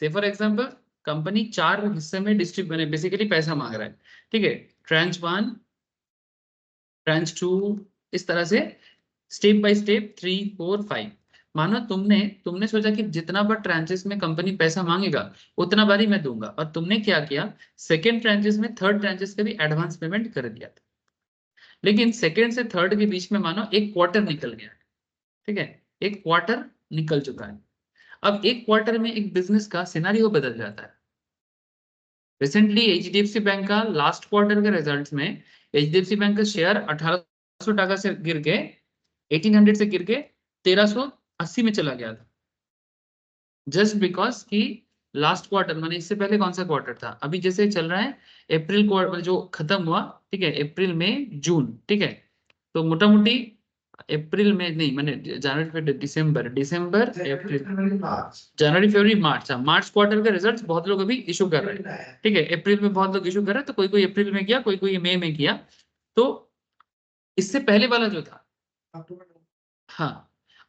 से फॉर एग्जांपल कंपनी 4 हिस्से में डिस्ट्रीब्यूट, मैंने बेसिकली पैसा मांग रहा है, ठीक है, ट्रांच 1, ट्रांच 2, इस तरह से स्टेप बाय स्टेप 3 4 5। मानो तुमने तुमने सोचा कि जितना बार ट्रांचेस में कंपनी पैसा मांगेगा उतना बार ही मैं दूंगा, और तुमने क्या किया, सेकेंड ट्रांचेस में थर्ड ट्रांचेस का भी एडवांस पेमेंट कर दिया था। लेकिन सेकेंड से थर्ड के बीच में मानो एक क्वार्टर निकल गया, ठीक है, एक क्वार्टर निकल चुका है। अब एक क्वार्टर में एक बिजनेस का सिनारियो बदल जाता है। रिसेंटली एचडीएफसी बैंक का लास्ट क्वार्टर के रिजल्ट्स में एचडीएफसी बैंक का शेयर 1800 टका से गिर के 1800 से गिर के 1380 में चला गया था, जस्ट बिकॉज कि लास्ट क्वार्टर, माने इससे पहले कौन सा क्वार्टर था, अभी जैसे चल रहा है अप्रैल क्वार्टर जो खत्म हुआ, ठीक है, अप्रैल में जून, ठीक है, तो मोटा मोटी अप्रैल में नहीं, मैंने जनवरी फरवरी दिसंबर, दिसंबर अप्रैल जनवरी फरवरी मार्च, मार्च क्वार्टर के रिजल्ट्स बहुत लोग अभी इशू कर रहे हैं, ठीक है, अप्रैल में बहुत लोग इशू कर रहे हैं, तो कोई कोई अप्रैल में किया, कोई कोई मई में किया। तो इससे पहले वाला जो था, हाँ,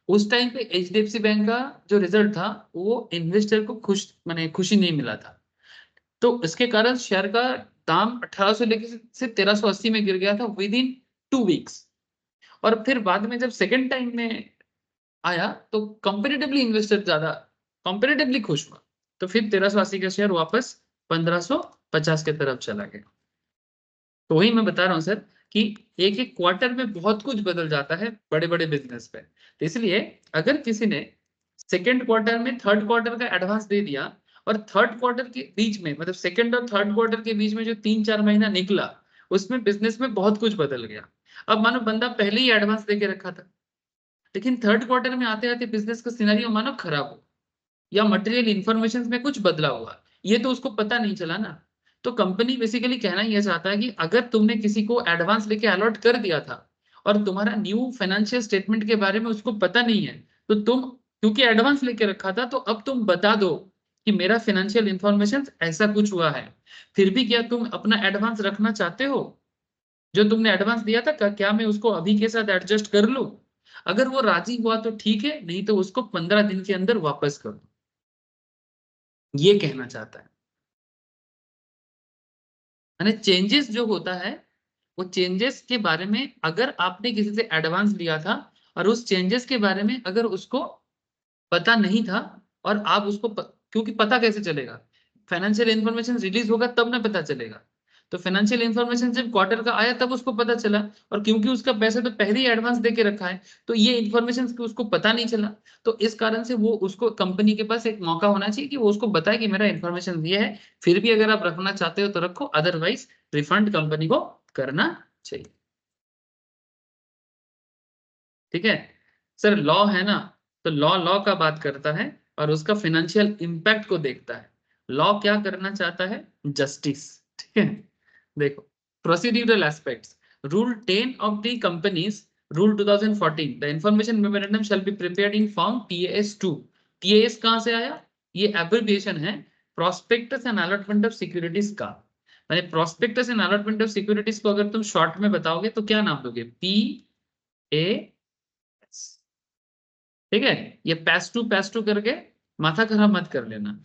उस टाइम पे एचडीएफसी बैंक का जो रिजल्ट था वो इन्वेस्टर को माने खुशी नहीं मिला था, तो इसके कारण शेयर का दाम 1800 से लेके से 1380 में गिर गया था विद इन 2 वीक्स। और फिर बाद में जब सेकेंड टाइम में आया तो कंपेरेटिवली इन्वेस्टर ज्यादा कंपेरेटिवली खुश हुआ, तो फिर 1380 का शेयर वापस 1550 के तरफ चला गया। तो वही मैं बता रहा हूँ सर कि एक एक क्वार्टर में बहुत कुछ बदल जाता है बड़े बड़े बिजनेस पे, तो इसलिए अगर किसी ने सेकेंड क्वार्टर में थर्ड क्वार्टर का एडवांस दे दिया, और थर्ड क्वार्टर के बीच में, मतलब सेकेंड और थर्ड क्वार्टर के बीच में जो 3 4 महीना निकला, उसमें बिजनेस में बहुत कुछ बदल गया। अब मानो बंदा पहले ही एडवांस दे के रखा था, लेकिन थर्ड क्वार्टर में आते आते बिजनेस का सिनेरियो मानो खराब हो, या मटेरियल इंफॉर्मेशन में कुछ बदला हुआ, ये तो उसको पता नहीं चला ना। तो कंपनी बेसिकली कहना यह चाहता है कि अगर तुमने किसी को एडवांस लेके अलॉट कर दिया था और तुम्हारा न्यू फाइनेंशियल स्टेटमेंट के बारे में उसको पता नहीं है, तो तुम क्योंकि एडवांस लेके रखा था तो अब तुम बता दो कि मेरा फाइनेंशियल इंफॉर्मेशन ऐसा कुछ हुआ है। फिर भी क्या तुम अपना एडवांस रखना चाहते हो? जो तुमने एडवांस दिया था क्या मैं उसको अभी के साथ एडजस्ट कर लूं? अगर वो राजी हुआ तो ठीक है, नहीं तो उसको 15 दिन के अंदर वापस कर दो, ये कहना चाहता है। यानी चेंजेस जो होता है, वो चेंजेस के बारे में अगर आपने किसी से एडवांस लिया था और उस चेंजेस के बारे में अगर उसको पता नहीं था, और आप उसको क्योंकि पता कैसे चलेगा, फाइनेंशियल इंफॉर्मेशन रिलीज होगा तब ना पता चलेगा। तो फाइनेंशियल इंफॉर्मेशन जब क्वार्टर का आया तब उसको पता चला, और क्योंकि उसका पैसा तो पहले ही एडवांस दे के रखा है, तो ये इंफॉर्मेशन उसको पता नहीं चला। तो इस कारण से वो उसको कंपनी के पास एक मौका होना चाहिए कि वो उसको बताए कि मेरा इंफॉर्मेशन ये है, फिर भी अगर आप रखना चाहते हो तो रखो, अदरवाइज रिफंड कंपनी को करना चाहिए। ठीक है सर, लॉ है ना, तो लॉ लॉ का बात करता है और उसका फाइनेंशियल इंपैक्ट को देखता है। लॉ क्या करना चाहता है? जस्टिस। ठीक है, देखो, procedural aspects, rule 10 of the companies rule 2014, the information memorandum shall be prepared in form TAS 2। TAS कहां से आया? ये एब्रिविएशन है prospectus and allotment of securities का। मैंने prospectus and allotment of securities को अगर तुम शॉर्ट में बताओगे तो क्या नाम दोगे? PA। ठीक है, ये पैस टू करके माथा खराब मत कर लेना,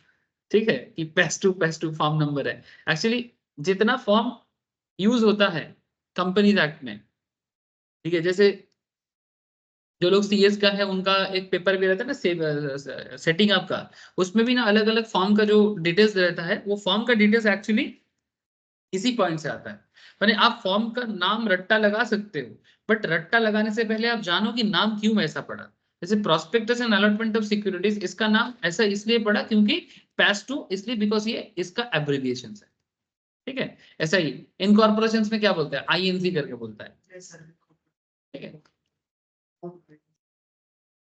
ठीक है, कि पैस टू फॉर्म नंबर है। एक्चुअली जितना फॉर्म यूज होता है कंपनीज एक्ट में, ठीक है, जैसे जो लोग सीएस का है उनका एक पेपर भी रहता है ना, सेटिंग अप का, उसमें भी ना अलग अलग फॉर्म का जो डिटेल्स रहता है, वो फॉर्म का डिटेल्स एक्चुअली इसी पॉइंट से आता है। माने आप फॉर्म का नाम रट्टा लगा सकते हो, बट रट्टा लगाने से पहले आप जानो कि नाम क्यों ऐसा पड़ा। जैसे prospectus and allotment of securities, इसका नाम ऐसा इसलिए पड़ा क्योंकि पैस टू, इसलिए बिकॉज ये इसका एब्रिविएशन है, ठीक है। ऐसा ही इनकॉर्पोरेशन में क्या बोलते हैं, आईएनसी करके बोलता है, ठीक है,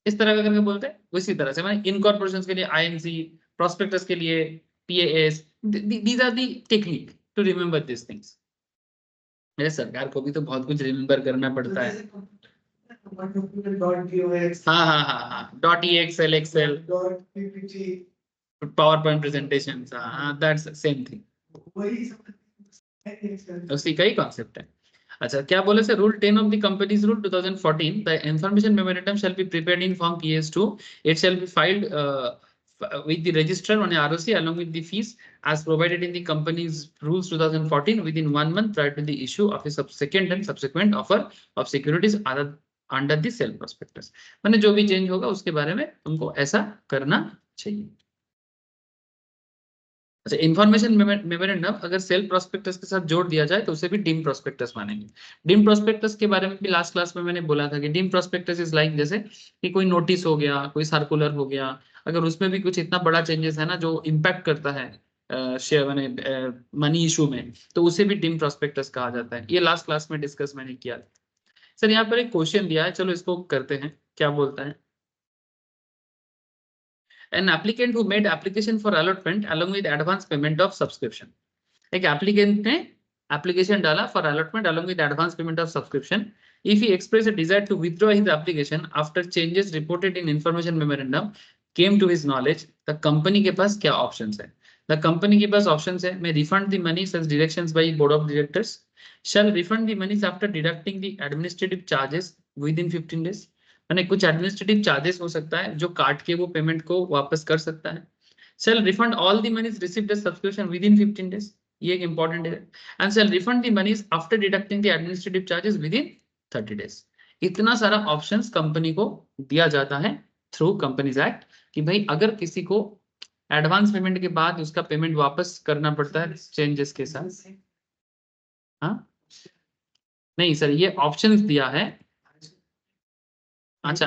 इस तरह का करके बोलते हैं। उसी तरह से मैंने इनकॉर्पोरेशन के लिए आईएनसी, प्रोस्पेक्टस के लिए PAS, these are the technique to remember this things. मेरे सरकार को भी तो बहुत कुछ रिमेम्बर करना पड़ता है। हाँ हाँ हाँ हाँ, dot E XL, Excel, PowerPoint presentation, हाँ दैट्स सेम थिंग, उसी का ही कॉन्सेप्ट है। अच्छा, क्या बोले से rule 10 of the companies rule 2014, the information memorandum shall be prepared in form PS2, it shall be filed with the registrar on ROC along with the fees as provided in the company's rules 2014 within 1 month prior to the issue of a subsequent offer of securities under the sale prospectus। मैंने जो भी change होगा उसके बारे में तुमको ऐसा करना चाहिए। अच्छा, इन्फॉर्मेशन मेमोरेंडम अगर सेल प्रोस्पेक्टस के साथ जोड़ दिया जाए तो उसे भी डीम प्रोस्पेक्टस मानेंगे। डीम प्रोस्पेक्टस के बारे में भी लास्ट क्लास में मैंने बोला था कि डीम प्रोस्पेक्टस इज लाइक जैसे कि कोई नोटिस हो गया, कोई सर्कुलर हो गया, अगर उसमें भी कुछ इतना बड़ा चेंजेस है ना जो इम्पैक्ट करता है शेयर मैंने मनी इशू में, तो उसे भी डीम प्रोस्पेक्टस कहा जाता है। ये लास्ट क्लास में डिस्कस मैंने किया। सर यहाँ पर एक क्वेश्चन दिया है, चलो इसको करते हैं, क्या बोलता है। An applicant who made application for allotment along with advance payment of subscription, एक एप्लीकेंट ने एप्लीकेशन डाला for allotment along with advance payment of subscription, if he expressed a desire to withdraw his application after changes reported in information memorandum came to his knowledge, the company के पास क्या options है। the company के पास options है, may refund the money as directions by board of directors, shall refund the monies after deducting the administrative charges within 15 days, यानी कुछ administrative charges हो सकता है जो काट के वो पेमेंट को वापस कर सकता है। shall refund all the monies received as subscription within 15 days, ये एक इंपॉर्टेंट है, and shall refund the monies after deducting the administrative charges within 30 days। इतना सारा ऑप्शंस कंपनी को दिया जाता है थ्रू कंपनीज एक्ट कि भाई अगर किसी को एडवांस पेमेंट के बाद उसका पेमेंट वापस करना पड़ता है चेंजेस के साथ। हाँ नहीं सर, ये ऑप्शंस दिया है। अच्छा,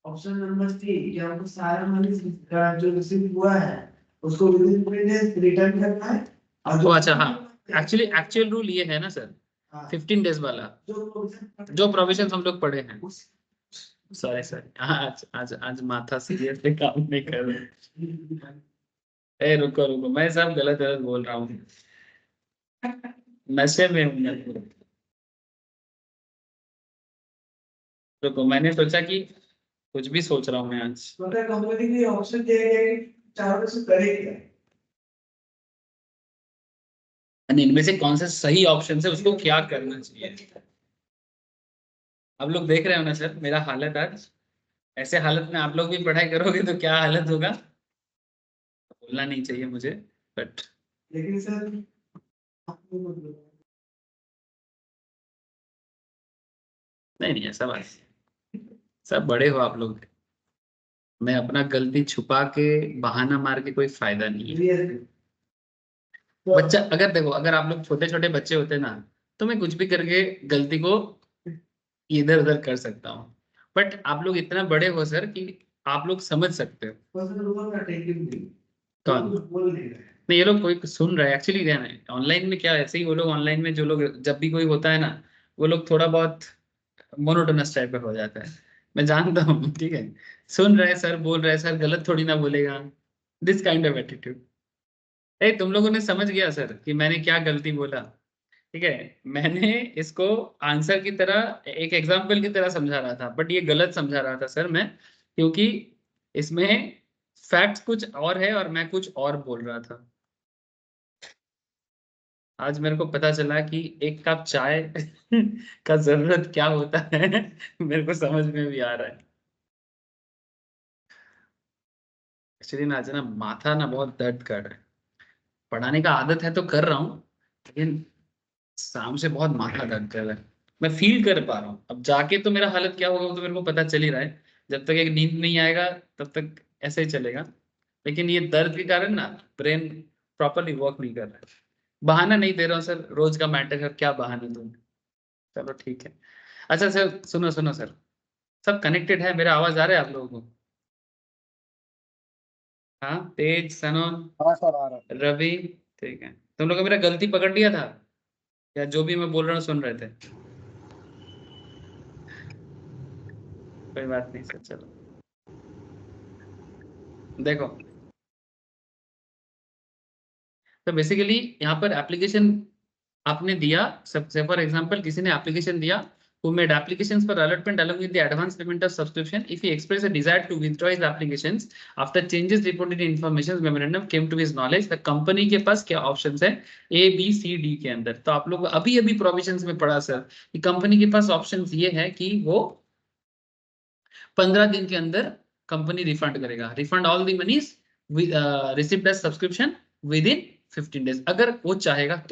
ऑप्शन नंबर 3 कि हमको सारा मनी जो रिसीव हुआ है उसको विदिन 3 डेज रिटर्न करना है। और तो अच्छा हाँ, एक्चुअली एक्चुअल रूल ये है ना सर, 15 डेज वाला जो प्रोविजन हम लोग पढ़े हैं। सॉरी सर, आज आज आज माथा सीरियसली काम नहीं कर रहा। ए रुको रुको, मैं सब गलत गलत बोल रहा हूँ, नशे में हूँ मैं पूरा। रुको, मैंने सोचा कि कुछ भी सोच रहा हूँ मैं आज। मतलब कंपनी के ऑप्शन दिए गए कि चारों में से करे क्या। इनमें से कौन सा सही ऑप्शन है, उसको क्या करना चाहिए। आप लोग देख रहे हो ना सर मेरा हालत आज, ऐसे हालत में आप लोग भी पढ़ाई करोगे तो क्या हालत होगा, बोलना नहीं चाहिए मुझे, बट लेकिन सर नहीं नहीं ऐसा बात, सब बड़े हो आप लोग, मैं अपना गलती छुपा के बहाना मार के कोई फायदा नहीं है। बच्चा अगर देखो, अगर आप लोग छोटे छोटे बच्चे होते ना तो मैं कुछ भी करके गलती को इधर उधर कर सकता हूँ, बट आप लोग इतना बड़े हो सर कि आप लोग समझ सकते हो। कौन नहीं, ये लोग कोई सुन रहा है एक्चुअली, क्या है ऑनलाइन में, क्या ऐसे ही वो लोग ऑनलाइन में जो लोग जब भी कोई होता है ना वो लोग थोड़ा बहुत मोनोटोनस टाइप का हो जाता है, मैं जानता हूँ, ठीक है। सुन रहे सर, बोल रहे सर, गलत थोड़ी ना बोलेगा, दिस काइंड ऑफ एटीट्यूड। ए तुम लोगों ने समझ गया सर कि मैंने क्या गलती बोला, ठीक है। मैंने इसको आंसर की तरह एक एग्जाम्पल की तरह समझा रहा था, बट ये गलत समझा रहा था सर मैं, क्योंकि इसमें फैक्ट्स कुछ और है और मैं कुछ और बोल रहा था। आज मेरे को पता चला कि एक कप चाय का जरूरत क्या होता है, मेरे को समझ में भी आ रहा है। एक्चुअली ना आज ना माथा ना बहुत दर्द कर रहा है, पढ़ाने का आदत है तो कर रहा हूँ, लेकिन शाम से बहुत माथा दर्द कर रहा है, मैं फील कर पा रहा हूँ। अब जाके तो मेरा हालत क्या होगा वो तो मेरे को पता चल ही रहा है, जब तक एक नींद नहीं आएगा तब तक ऐसे ही चलेगा, लेकिन ये दर्द के कारण ना ब्रेन प्रॉपरली वर्क नहीं कर रहा है। बहाना नहीं दे रहा हूँ सर, रोज का मैटर है, क्या बहाना दूं। चलो ठीक है। अच्छा सर सुनो सुनो सर, सब कनेक्टेड है। मेरा आवाज आ रहा है आप लोगों को? हाँ, तेज, सनोन, हाँ सर आ रहा है। रवि, ठीक है। तुम लोग मेरा गलती पकड़ लिया था या जो भी मैं बोल रहा हूँ सुन रहे थे? कोई बात नहीं सर, चलो देखो। तो बेसिकली यहाँ पर एप्लीकेशन आपने दिया, सबसे फॉर एग्जांपल किसी ने एप्लीकेशन दिया, who made applications for allotment along with the advance payment of subscription. If he expressed a desire to withdraw his applications after changes reported in information memorandum came to his knowledge, the company के पास क्या options है A, B, C, D के अंदर? तो आप लोग अभी अभी प्रोविजंस में पढ़ा सर कि कंपनी के पास ऑप्शंस ये है कि वो 15 दिन के अंदर कंपनी रिफंड करेगा, refund all the moneys received as subscription within 15 days, अगर वो चाहेगा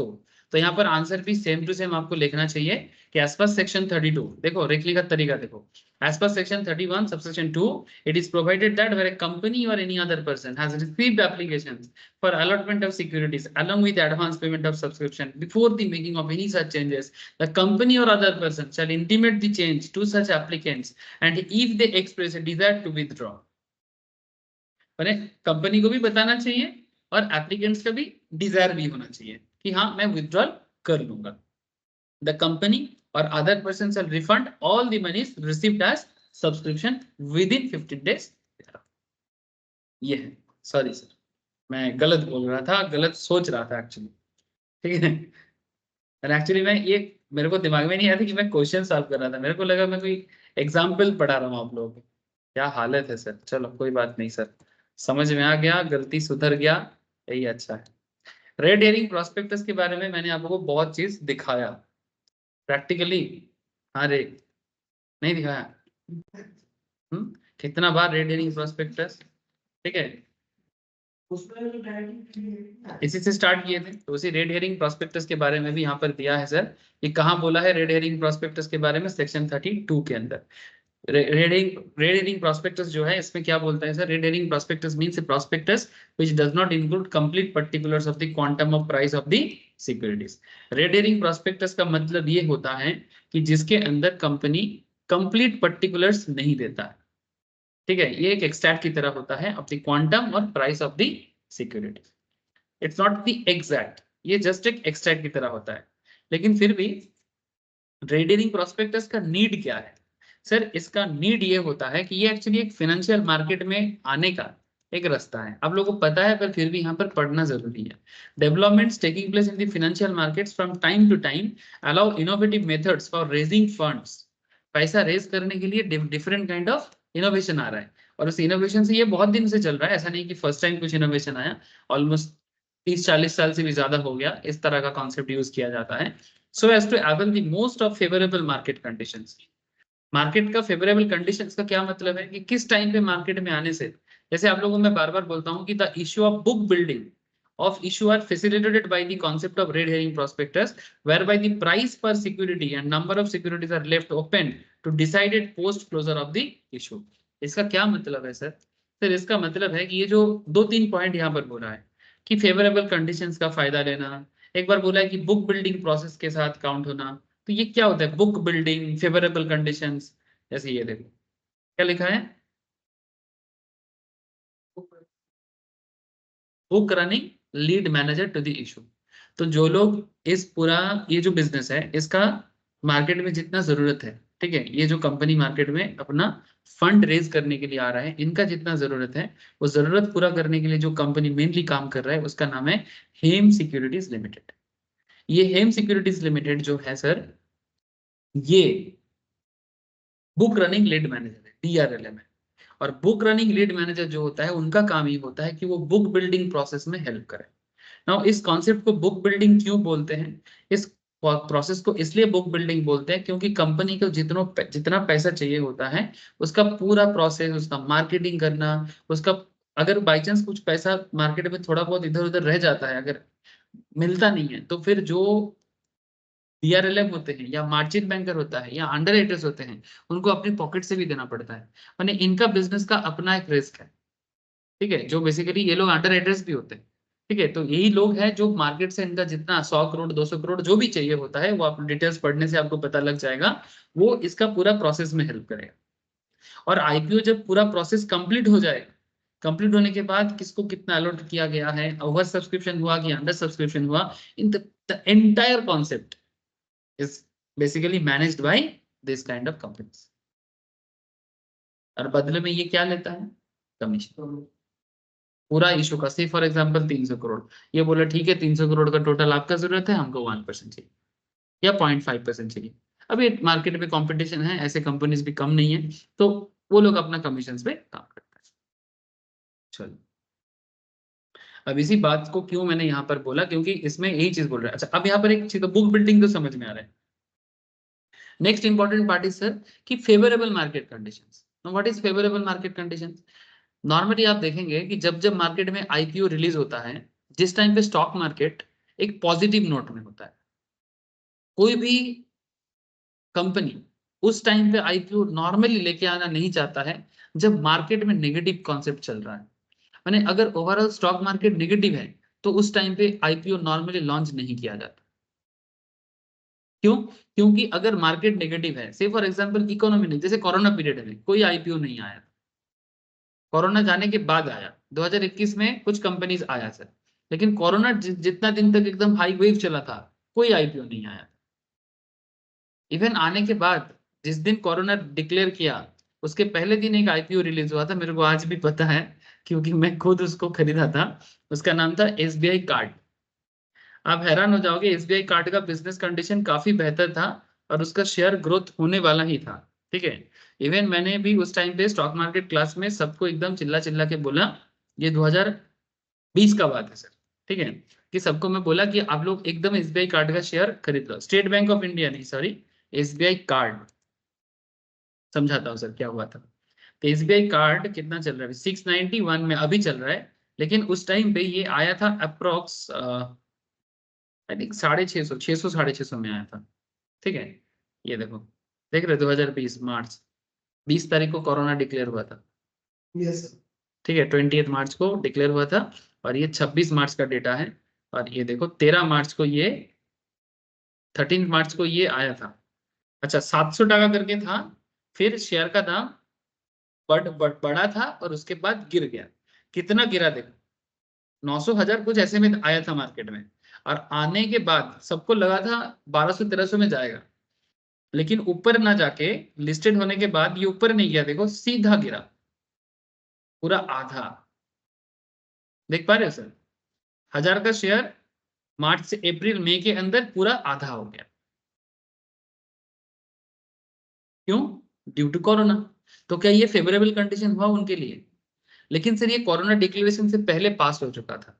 तो यहाँ पर आंसर भी सेम टू सेम आपको लिखना चाहिए कि एज पर सेक्शन 32, देखो लिखने का तरीका देखो, as per section 31 subsection 2 it is provided that where a company or any other person has received applications for allotment of securities along with advance payment of subscription before the making of any such changes, the company or other person shall intimate the change to such applicants and if they express a desire to withdraw, मैंने company को भी बताना चाहिए और applicants का भी Dzire भी होना चाहिए कि हाँ मैं विथड्रॉल कर लूंगा। The company or other person shall refund all the moneys received as subscription within 15 days. ये है, सॉरी सर मैं गलत बोल रहा था, गलत सोच रहा था एक्चुअली, ठीक है। एक्चुअली मैं ये मेरे को दिमाग में नहीं आया था कि मैं क्वेश्चन सॉल्व कर रहा था, मेरे को लगा मैं कोई एग्जाम्पल पढ़ा रहा हूँ आप लोगों को। क्या हालत है सर, चलो कोई बात नहीं सर, समझ में आ गया, गलती सुधर गया, यही अच्छा है। रेड हेरिंग प्रोस्पेक्टस के बारे में मैंने आप लोगों को बहुत चीज दिखाया प्रैक्टिकली। हाँ रे, नहीं दिखाया? कितना बार रेड हेरिंग प्रोस्पेक्टस, ठीक है, इसी से स्टार्ट किए थे। तो उसी रेड हेरिंग प्रोस्पेक्टस के बारे में भी यहाँ पर दिया है सर। ये कहाँ बोला है रेड हेरिंग प्रोस्पेक्टस के बारे में? सेक्शन 32 के अंदर। रेड हेरिंग प्रोस्पेक्टस जो है इसमें क्या बोलता है sir? Red herring prospectus means A prospectus which does not include complete particulars of the quantum of price of the securities. Red herring prospectus का मतलब ये होता है कि जिसके अंदर कंपनी कंप्लीट पर्टिकुलर्स नहीं देता है, ठीक है। ये एक एक्सट्रैक्ट की तरह होता है ऑफ द क्वांटम और price of the security. It's not the exact, ये जस्ट एक एक्सट्रैक्ट की तरह होता है। लेकिन फिर भी रेड हेरिंग प्रोस्पेक्टस का नीड क्या है सर? इसका नीड ये होता है कि ये एक्चुअली एक फाइनेंशियल मार्केट में आने का एक रास्ता है। आप लोगों को पता है पर फिर भी यहाँ पर पढ़ना जरूरी है। Developments taking place in the financial markets from time to time allow innovative methods for raising funds. पैसा रेज करने के लिए डिफरेंट काइंड ऑफ इनोवेशन आ रहा है और उस इनोवेशन से ये बहुत दिन से चल रहा है, ऐसा नहीं कि फर्स्ट टाइम कुछ इनोवेशन आया। ऑलमोस्ट 30-40 साल से भी ज्यादा हो गया इस तरह का कॉन्सेप्ट यूज किया जाता है। So as to avail the most of favourable market conditions. Market का फेवरेबल कंडीशंस का क्या मतलब है कि किस टाइम पे मार्केट में आने से, जैसे आप लोगों को मैं बार बार बोलता हूं कि the issue of book building of issue are facilitated by the concept of red herring prospectus whereby the price per security and number of securities are left open to decided post closure of the issue। इसका क्या मतलब है sir? Sir इसका मतलब है कि ये जो 2-3 पॉइंट यहाँ पर बोला है कि फेवरेबल कंडीशंस का फायदा लेना, एक बार बोला है कि बुक बिल्डिंग प्रोसेस के साथ काउंट होना, तो ये क्या होता है? Book building, favourable conditions. जैसे ये देखो क्या लिखा है, book running lead manager to the issue. तो जो लोग इस पूरा ये जो बिजनेस है इसका मार्केट में जितना जरूरत है, ठीक है, ये जो कंपनी मार्केट में अपना फंड रेज करने के लिए आ रहा है, इनका जितना जरूरत है वो जरूरत पूरा करने के लिए जो कंपनी मेनली काम कर रहा है उसका नाम है हेम सिक्योरिटीज लिमिटेड। ये हेम सिक्योरिटीज लिमिटेड जो है सर, ये बुक रनिंग लीड मैनेजर है, DRLM है। और बुक रनिंग लीड मैनेजर जो होता है उनका काम ये होता है कि वो बुक बिल्डिंग प्रोसेस में हेल्प करे। नाउ इस कॉन्सेप्ट को बुक बिल्डिंग क्यों बोलते हैं? इस प्रोसेस को इसलिए बुक बिल्डिंग बोलते हैं क्योंकि कंपनी को जितना पैसा चाहिए होता है उसका पूरा प्रोसेस, उसका मार्केटिंग करना, उसका अगर बाई चांस कुछ पैसा मार्केट में थोड़ा बहुत इधर उधर रह जाता है, अगर मिलता नहीं है, तो फिर जो DRLM होते हैं या मार्जिन बैंकर होता है या अंडर राइटर्स होते हैं उनको अपनी पॉकेट से भी देना पड़ता है। माने इनका बिजनेस का अपना एक रिस्क है, ठीक है, जो बेसिकली ये लोग अंडर राइटर्स भी होते हैं, ठीक है। तो यही लोग हैं जो मार्केट से इनका जितना 100 करोड़ 200 करोड़ जो भी चाहिए होता है वो आप डिटेल्स पढ़ने से आपको पता लग जाएगा, वो इसका पूरा प्रोसेस में हेल्प करेगा। और आईपीओ जब पूरा प्रोसेस कंप्लीट हो जाए, कंप्लीट होने के बाद किसको कितना अलॉट किया गया है, ओवर सब्सक्रिप्शन हुआ कि अंडर सब्सक्रिप्शन हुआ, in the entire concept is basically managed by this kind of companies. और बदले में ये क्या लेता है, कमीशन, पूरा इशू का। सी फॉर एग्जांपल 300 करोड़, ये बोला ठीक है 300 करोड़ का टोटल आपका जरूरत है, हमको 1% चाहिए या 0.5% चाहिए। अभी मार्केट में कंपटीशन है, ऐसे कंपनीज भी कम नहीं है, तो वो लोग अपना कमीशन पे काम करते हैं। चलो, अब इसी बात को क्यों मैंने यहाँ पर बोला, क्योंकि इसमें यही चीज बोल रहा है। अच्छा, अब यहाँ पर एक चीज, बुक बिल्डिंग तो समझ में आ रहा है। Next important part is sir कि favourable market conditions. What is favourable market conditions? Normally आप देखेंगे कि जब जब मार्केट में आईपीओ रिलीज होता है, जिस टाइम पे स्टॉक मार्केट एक पॉजिटिव नोट में होता है, कोई भी कंपनी उस टाइम पे आईपीओ नॉर्मली लेके आना नहीं चाहता है जब मार्केट में नेगेटिव कॉन्सेप्ट चल रहा है। माने अगर ओवरऑल स्टॉक मार्केट नेगेटिव है तो उस टाइम पे आईपीओ नॉर्मली लॉन्च नहीं किया जाता। क्यों? क्योंकि अगर मार्केट नेगेटिव है, से फॉर एग्जांपल इकोनॉमी नहीं, जैसे कोरोना पीरियड में कोई आईपीओ नहीं आया, कोरोना जाने के बाद आया, 2021 में कुछ कंपनीज आया सर, लेकिन कोरोना जितना दिन तक एकदम हाई वेव चला था, कोई आईपीओ नहीं आया। इवन आने के बाद जिस दिन कोरोना डिक्लेयर किया, उसके पहले दिन एक आईपीओ रिलीज हुआ था, मेरे को आज भी पता है क्योंकि मैं खुद उसको खरीदा था। उसका नाम था एसबीआई कार्ड। आप हैरान हो जाओगे, एसबीआई कार्ड का बिजनेस कंडीशन काफी बेहतर था और उसका शेयर ग्रोथ होने वाला ही था। ठीक है, इवन मैंने भी उस टाइम पे स्टॉक मार्केट क्लास में सबको एकदम चिल्ला चिल्ला के बोला, ये 2020 का बात है सर, ठीक है, कि सबको मैं बोला कि आप लोग एकदम एसबीआई कार्ड का शेयर खरीद लो। स्टेट बैंक ऑफ इंडिया नहीं, सॉरी, एसबीआई कार्ड। समझाता हूँ सर क्या हुआ था। तो एसबीआई कार्ड कितना चल रहा है, 691 में अभी चल रहा है, लेकिन उस टाइम पे ये आया था अप्रोक्स आई थिंक 650, 600 650 में आया था। ठीक है, ये देखो, देख रहे 2020 मार्च 20 तारीख को कोरोना डिक्लेयर हुआ था। यस ठीक है, 20 मार्च को डिक्लेयर हुआ था और ये 26 मार्च का डेटा है। और ये देखो 13 मार्च को ये, 13 मार्च को ये आया था। अच्छा, 700 टका करके था, फिर शेयर का दाम बढ़ा था और उसके बाद गिर गया। कितना गिरा देखो, 900 1000 कुछ ऐसे में आया था मार्केट में। और आने के बाद सबको लगा था 1200 1300 में जाएगा, लेकिन ऊपर ना जाके लिस्टेड होने के बाद ये ऊपर नहीं गया, देखो सीधा गिरा पूरा आधा। देख पा रहे हो सर, 1000 का शेयर मार्च से अप्रैल मई के अंदर पूरा आधा हो गया। क्यों? Due to corona. तो क्या ये फेवरेबल कंडीशन हुआ उनके लिए? लेकिन सर ये कोरोना डिक्लेरेशन से पहले पास हो चुका था,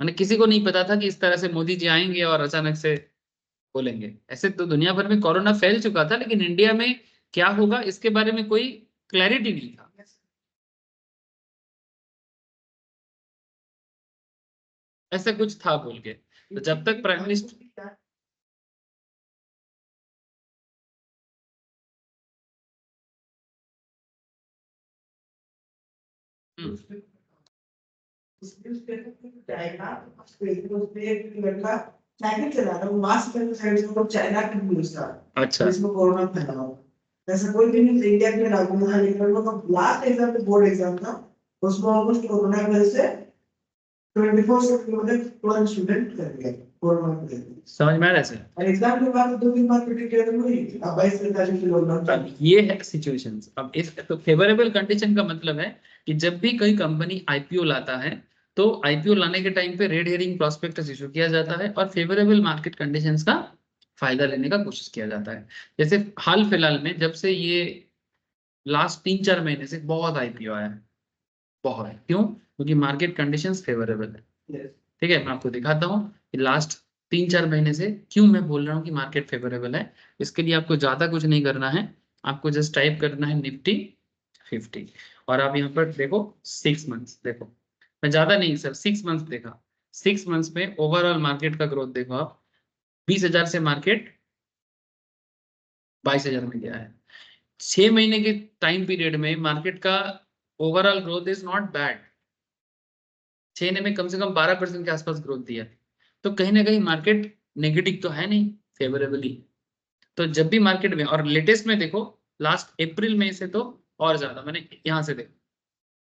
मैंने किसी को नहीं पता था कि इस तरह से मोदी जी आएंगे और अचानक से बोलेंगे। ऐसे तो दुनिया भर में कोरोना फैल चुका था, लेकिन इंडिया में क्या होगा इसके बारे में कोई क्लैरिटी नहीं था। ऐसा कुछ था बोल के, तो जब तक प्राइम मिनिस्टर, साइकिल चला रहा हूँ, मास्क पहन के साइड से वो चाइना की न्यूज़ था। अच्छा जिसमें कोरोना फैला हुआ। ऐसा कोई भी न्यूज़ इंडिया में लागू नहीं था, लेकिन वो लास्ट एग्जाम पे बोर्ड एग्जाम था, उसमें ऑलमोस्ट कोरोना की वजह से 24 से मतलब 12 स्टूडेंट कर दिया कोरोना की वजह से। समझ में आ रहा है सर? और एग्जाम के बाद 2 दिन बाद प्रिडिक्ट किया था मुझे, अब 22 तारीख से लॉकडाउन अब ये है सिचुएशंस। अब इस तो फेवरेबल कंडीशन का मतलब है कि जब भी कोई कंपनी आईपीओ लाता है, तो आईपीओ लाने के टाइम पे रेड हेरिंग प्रोस्पेक्टस इशू किया जाता है और फेवरेबल मार्केट कंडीशंस का फायदा लेने का कोशिश किया जाता है। जैसे हाल फिलहाल में जब से ये लास्ट 3-4 महीने से बहुत आईपीओ आया है, बहुत। क्यों? क्योंकि मार्केट कंडीशंस फेवरेबल है। ठीक है, मैं आपको दिखाता हूँ कि लास्ट 3-4 महीने से क्यों मैं बोल रहा हूँ कि मार्केट फेवरेबल है। इसके लिए आपको ज्यादा कुछ नहीं करना है, आपको जस्ट टाइप करना है निफ्टी 50 और आप यहाँ पर देखो 6 मंथ्स देखो, मैं ज्यादा नहीं सर 6 मंथ्स देखा, 6 मंथ्स में ओवरऑल मार्केट का ग्रोथ देखो आप, 20,000 से मार्केट 22,000 में गया है। 6 महीने के टाइम पीरियड में मार्केट का overall growth is not bad, 6 महीने में कम से कम 12% के आसपास ग्रोथ दिया। तो कहीं ना कहीं मार्केट नेगेटिव तो है नहीं, फेवरेबली। तो जब भी मार्केट में, और लेटेस्ट में देखो लास्ट अप्रैल में से तो और ज्यादा, मैंने यहाँ से देखो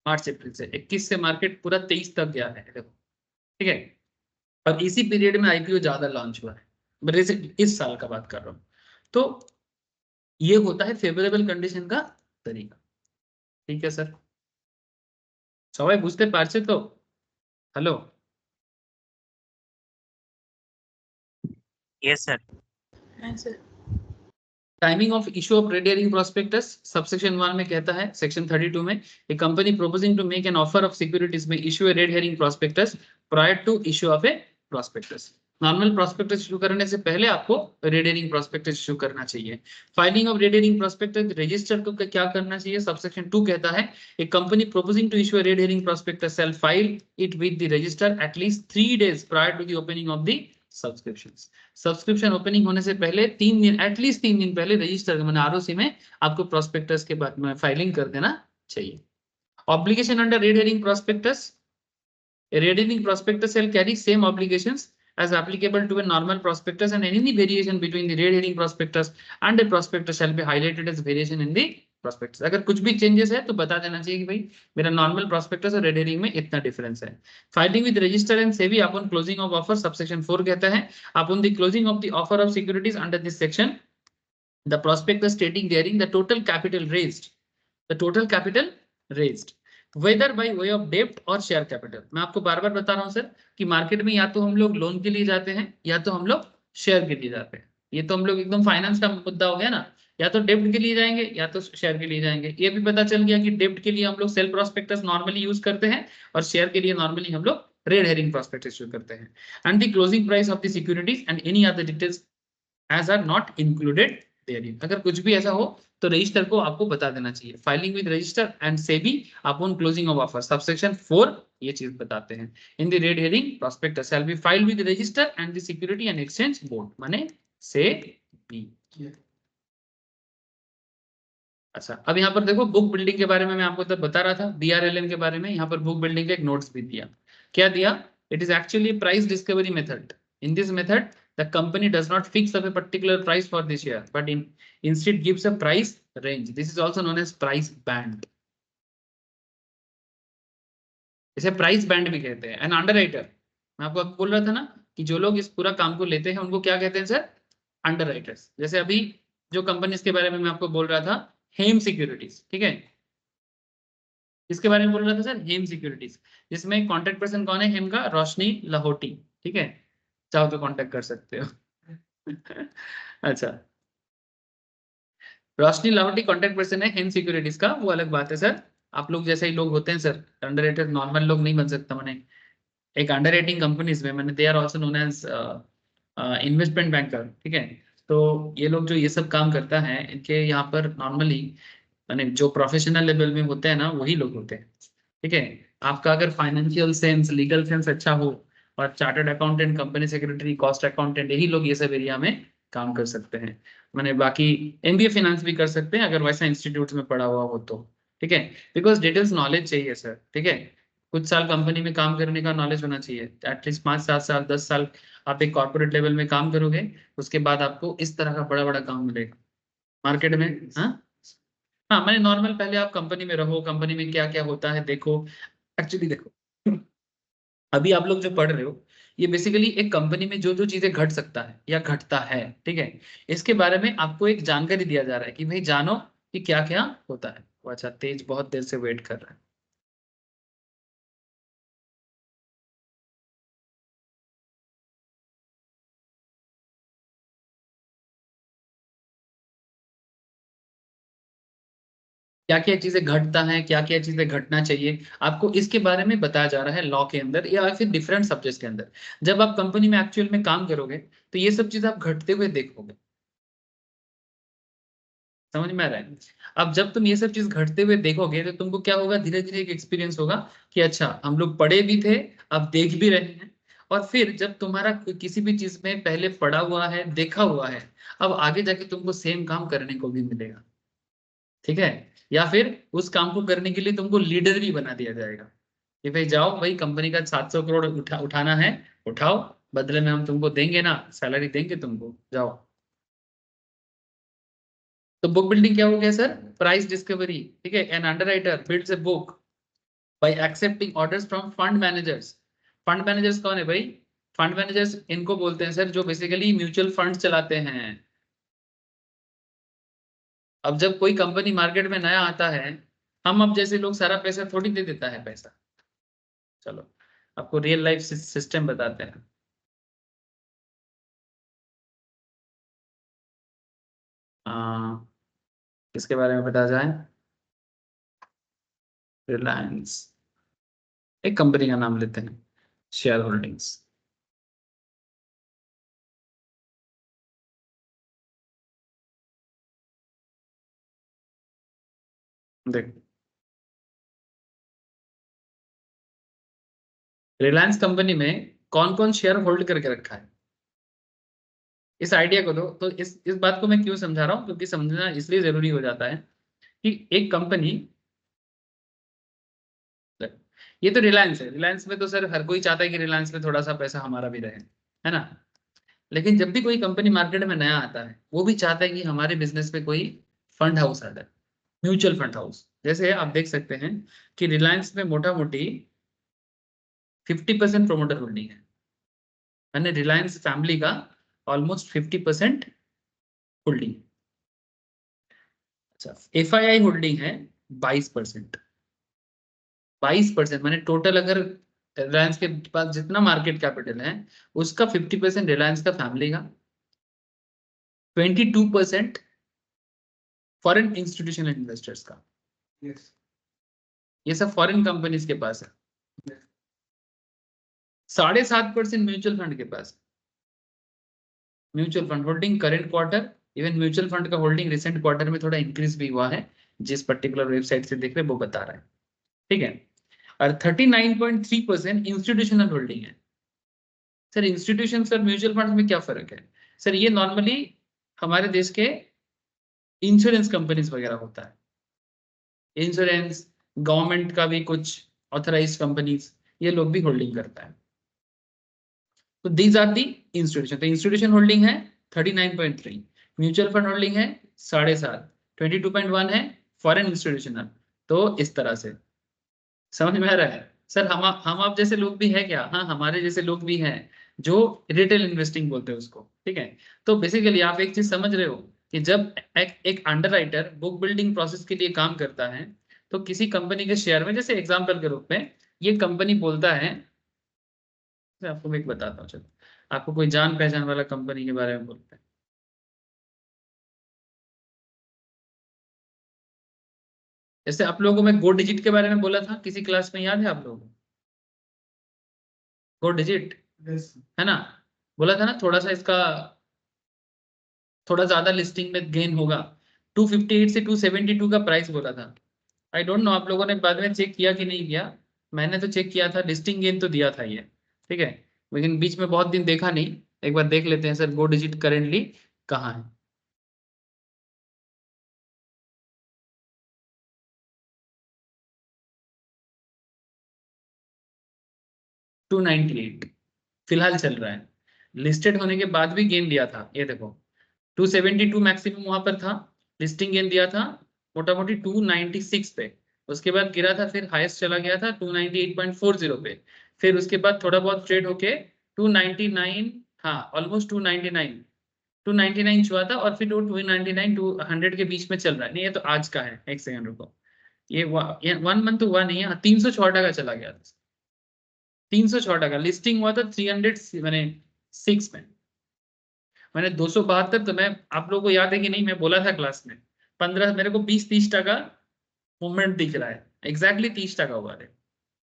मार्च अप्रैल से 21 से मार्केट पूरा 23 तक गया है देखो, ठीक है। और इसी पीरियड में आईपीओ ज्यादा लॉन्च हुआ है, मेरे से इस साल का बात कर रहा हूँ। तो ये होता है फेवरेबल कंडीशन का तरीका, ठीक है सर। सवाई बुझते पारছে तो? Hello. Yes sir. Timing of issue of red herring prospectus subsection 1 में कहता है, सेक्शन 32 में, a company proposing to make an offer of securities में issue a red herring prospectus prior to issue of a prospectus. Normal prospectus issue करने से पहले आपको red herring prospectus issue करना चाहिए। Filing of red herring prospectus register को क्या करना चाहिए, सबसेक्शन 2 कहता है, a company proposing to issue a red herring prospectus shall file it with the register at least 3 days prior to the opening of the subscriptions. Subscription opening होने से पहले 3 दिन, एटलीस्ट 3 दिन पहले रजिस्टर मैंने आरओसी में आपको प्रोस्पेक्टस के बाद में फाइलिंग कर देना चाहिए। Obligation under red herring prospectus, red herring prospectus shall carry same obligations as applicable to a normal prospectus, and any variation between the red herring prospectus and a prospectus shall be highlighted as variation in the prospectus। अगर कुछ भी changes है तो बता देना चाहिए कि भाई मेरा नॉर्मल प्रोस्पेक्टस और रेड हेरिंग में इतना डिफरेंस है। Filing with register and SEBI upon closing of offer, subsection 4 कहता है, upon the closing of the offer of securities under this section the prospectus stating therein the total capital raised, the total capital raised whether by way of debt or share capital। मैं आपको बार बार बता रहा हूं sir कि market में या तो हम लोग लोन के लिए जाते हैं या तो हम लोग शेयर के लिए जाते हैं। ये तो हम लोग एकदम फाइनेंस का मुद्दा हो गया ना, या तो डेब्ट के लिए जाएंगे या तो शेयर के लिए जाएंगे। ये भी पता चल गया कि डेब्ट के लिए हम लोग सेल प्रोस्पेक्टस नॉर्मली यूज करते हैं और शेयर के लिए नॉर्मली हम लोग रेड हेरिंग प्रोस्पेक्टस यूज करते हैं। And the closing price of the securities and any other details as are not included therein। अगर कुछ भी ऐसा हो तो रजिस्टर को आपको बता देना चाहिए। Filing with register and SEBI upon closing of offer, subsection 4 ये चीज बताते हैं। In the red herring prospectus shell be filed with register and the security and exchange board, माने सेबी। अच्छा, अब यहाँ पर देखो बुक बिल्डिंग के बारे में मैं आपको तब बता रहा था, BRLM के बारे में। यहाँ पर बुक बिल्डिंग का एक नोट्स भी दिया। क्या दिया? It is actually price discovery method. In this method the company does not fix up a particular price for this year but instead gives a price range। this is also known as price band। इसे price band भी कहते हैं। And underwriter, मैं आपको बोल रहा था ना कि जो लोग इस पूरा काम को लेते हैं उनको क्या कहते हैं सर? अंडरराइटर्स। जैसे अभी जो कंपनी के बारे में मैं आपको बोल रहा था, हेम सिक्योरिटीज, ठीक है, इसके बारे में बोल रहा था सर, हेम सिक्योरिटीज, जिसमें कॉन्टेक्ट पर्सन कौन है हेम का? रोशनी लाहौटी, ठीक है, चाहो तो कांटेक्ट कर सकते हो। अच्छा, रोशनी लाहौटी कांटेक्ट पर्सन है हेम सिक्योरिटीज का, वो अलग बात है सर। आप लोग जैसे ही लोग होते हैं सर, अंडररेटेड नॉर्मल लोग नहीं बन सकता। मैंने एक अंडररेटिंग कंपनीज में मैंने, they are also known as investment banker, ठीक है। तो ये लोग जो ये सब काम करता है, इनके यहाँ पर नॉर्मली मैंने जो प्रोफेशनल लेवल में होते हैं ना, वही लोग होते हैं, ठीक है। आपका अगर फाइनेंशियल सेंस, लीगल सेंस अच्छा हो और chartered accountant, company secretary, cost accountant, यही लोग ये सब एरिया में काम कर सकते हैं। मैंने बाकी MBA फाइनेंस भी कर सकते हैं अगर वैसा इंस्टीट्यूट में पढ़ा हुआ हो तो, ठीक है। बिकॉज डिटेल्स नॉलेज चाहिए सर, ठीक है। कुछ साल कंपनी में काम करने का नॉलेज होना चाहिए, एटलीस्ट 5-7 साल 10 साल आप एक कॉर्पोरेट लेवल में काम करोगे, उसके बाद आपको इस तरह का बड़ा बड़ा काम मिलेगा मार्केट में। हाँ हाँ, मैंने नॉर्मल पहले आप कंपनी में रहो, कंपनी में क्या क्या होता है देखो। एक्चुअली देखो, अभी आप लोग जो पढ़ रहे हो ये बेसिकली एक कंपनी में जो जो चीजें घट सकता है या घटता है, ठीक है, इसके बारे में आपको एक जानकारी दिया जा रहा है कि भाई जानो कि क्या क्या होता है। वो अच्छा, तेज बहुत देर से वेट कर रहा है। क्या क्या चीजें घटता है, क्या क्या चीजें घटना चाहिए, आपको इसके बारे में बताया जा रहा है लॉ के अंदर या फिर डिफरेंट सब्जेक्ट के अंदर। जब आप कंपनी में एक्चुअल में काम करोगे तो ये सब चीज आप घटते हुए देखोगे। समझ में आ रहा है? अब जब तुम ये सब चीज घटते हुए देखोगे तो तुमको क्या होगा, धीरे धीरे एक एक्सपीरियंस होगा कि अच्छा हम लोग पढ़े भी थे, अब देख भी रहे हैं। और फिर जब तुम्हारा किसी भी चीज में पहले पढ़ा हुआ है, देखा हुआ है, अब आगे जाके तुमको सेम काम करने को भी मिलेगा, ठीक है। या फिर उस काम को करने के लिए तुमको लीडर भी बना दिया जाएगा कि भाई जाओ भाई, कंपनी का 700 करोड़ उठाना है, उठाओ, बदले में हम तुमको देंगे ना, सैलरी देंगे तुमको, जाओ। तो बुक बिल्डिंग क्या हो गया सर? प्राइस डिस्कवरी, ठीक है। An underwriter builds a book by accepting orders from fund managers. Fund managers कौन है भाई? फंड मैनेजर्स इनको बोलते हैं सर जो बेसिकली म्यूचुअल फंड चलाते हैं। अब जब कोई कंपनी मार्केट में नया आता है, हम अब जैसे लोग सारा पैसा थोड़ी दे देता है पैसा। चलो आपको रियल लाइफ सिस्टम बताते हैं। किसके बारे में बताया जाए? रिलायंस, एक कंपनी का नाम लेते हैं, शेयर होल्डिंग्स। देख, रिलायंस कंपनी में कौन कौन शेयर होल्ड करके रखा है, इस आइडिया को दो। तो इस बात को मैं क्यों समझा रहा हूँ, क्योंकि समझना इसलिए जरूरी हो जाता है कि एक कंपनी, ये तो रिलायंस है, रिलायंस में तो सर हर कोई चाहता है कि रिलायंस में थोड़ा सा पैसा हमारा भी रहे, है ना। लेकिन जब भी कोई कंपनी मार्केट में नया आता है, वो भी चाहता है कि हमारे बिजनेस में कोई फंड हाउस आ जाए, म्यूचुअल फंड हाउस। जैसे आप देख सकते हैं कि रिलायंस में मोटा मोटी 50% प्रोमोटर होल्डिंग है, यानी रिलायंस फैमिली का ऑलमोस्ट 50% होल्डिंग। अच्छा, एफआईआई होल्डिंग है 22%। 22% मैंने टोटल, अगर रिलायंस के पास जितना मार्केट कैपिटल है उसका 50% रिलायंस का फैमिली का, 22% फॉरेन इंस्टीट्यूशनल इन्वेस्टर्स का। Yes. ये सब फॉरेन कंपनीज के पास है। 7.5% म्यूचुअल फंड के पास। Mutual fund holding current quarter, even mutual fund का होल्डिंग रिसेंट क्वार्टर में थोड़ा इंक्रीज भी हुआ है, जिस पर्टिकुलर वेबसाइट से देख रहे वो बता रहा है, ठीक है। और 39.3% इंस्टीट्यूशनल होल्डिंग है। सर इंस्टीट्यूशन और म्यूचुअल फंड में क्या फर्क है? सर ये नॉर्मली हमारे देश के इंश्योरेंस कंपनीज वगैरह होता है, इंश्योरेंस, गवर्नमेंट का भी कुछ ऑथराइज्ड कंपनीज, ये लोग भी होल्डिंग करता है। तो दीज आर दी इंस्टीट्यूशन। तो इंस्टीट्यूशन होल्डिंग है 39.3, म्यूचुअल फंड होल्डिंग है 7.5, 22.1 है फॉरेन इंस्टीट्यूशनल। तो इस तरह से समझ में आ रहा है सर? हम आप जैसे लोग भी है क्या? हाँ, हमारे जैसे लोग भी हैं जो रिटेल इन्वेस्टिंग बोलते हैं उसको, ठीक है। तो बेसिकली आप एक चीज समझ रहे हो कि जब एक अंडरराइटर बुक बिल्डिंग प्रोसेस के लिए काम करता है, तो किसी कंपनी के शेयर में, जैसे एग्जांपल के रूप में ये कंपनी बोलता है, मैं आपको एक बताता हूँ, चलो आपको कोई जान पहचान वाला कंपनी के बारे में बोलते हैं। जैसे आप लोगों को मैं गो डिजिट के बारे में बोला था किसी क्लास में, याद है आप लोगों को? गो डिजिट, Yes. है ना, बोला था ना थोड़ा सा इसका, थोड़ा ज्यादा लिस्टिंग में गेन होगा। 258 से 272 का प्राइस बोला था। आई डोंट नो आप लोगों ने बाद में चेक किया कि नहीं किया, मैंने तो चेक किया था, लिस्टिंग गेन तो दिया था ये, ठीक है। लेकिन बीच में बहुत दिन देखा नहीं, एक बार देख लेते हैं सर गो डिजिट करेंटली कहाँ है। 298 फिलहाल चल रहा है, लिस्टेड होने के बाद भी गेन दिया था, ये देखो 272 मैक्सिमम वहां पर था, लिस्टिंग गेन दिया था मोटा मोटी 296 पे, उसके बाद गिरा था, फिर हाईएस्ट चला गया था 298.40 पे, फिर उसके बाद थोड़ा बहुत ट्रेड होके 299, हाँ ऑलमोस्ट 299, 299 छुआ था, और फिर 299 200 के बीच में चल रहा है। नहीं ये तो आज का है, एक सेकंड रुको, ये 1 मंथ हुआ नहीं है, 306 का चला गया था, 306 लिस्टिंग हुआ था 300 मैंने 6 में, मैंने 272, तो मैं, आप लोगों को याद है कि नहीं, मैं बोला था क्लास में 15, मेरे को 20-30 मूवमेंट दिख रहा है, एग्जैक्टली 30 हुआ है,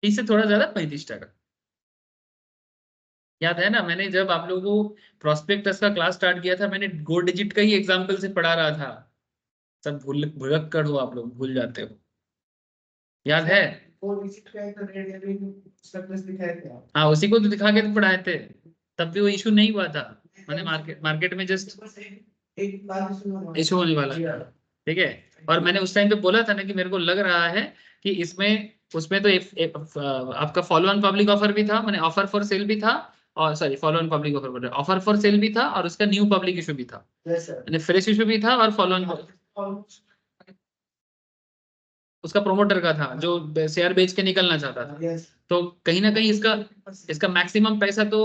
30 से थोड़ा ज्यादा 35। याद है ना, मैंने जब आप लोगों को प्रोस्पेक्टस का क्लास स्टार्ट किया था, मैंने गो डिजिट का ही एग्जाम्पल से पढ़ा रहा था। सब भुलक कर हो, आप लोग भूल जाते हो, याद है? वो विजिट का एक रेड एरिया स्टेटस दिखाया था। हाँ उसी को तो दिखा के तो पढ़ाए थे, तब भी वो इशू नहीं हुआ था, मैंने मार्केट में जस्ट बस एक बार सुनो इशू होने वाला था, ठीक है। और मैंने उस टाइम पे बोला था ना कि मेरे को लग रहा है कि इसमें, उसमें तो आपका फॉलो ऑन पब्लिक ऑफर भी था, मैंने ऑफर फॉर सेल भी था, और sorry follow on public offer, offer for sale भी था, और उसका न्यू पब्लिक इशू भी था, यस सर। मैंने फ्रेश इशू भी था और फॉलो ऑन उसका प्रोमोटर का था जो शेयर बेच के निकलना चाहता था। Yes. तो कहीं ना कहीं इसका मैक्सिमम पैसा तो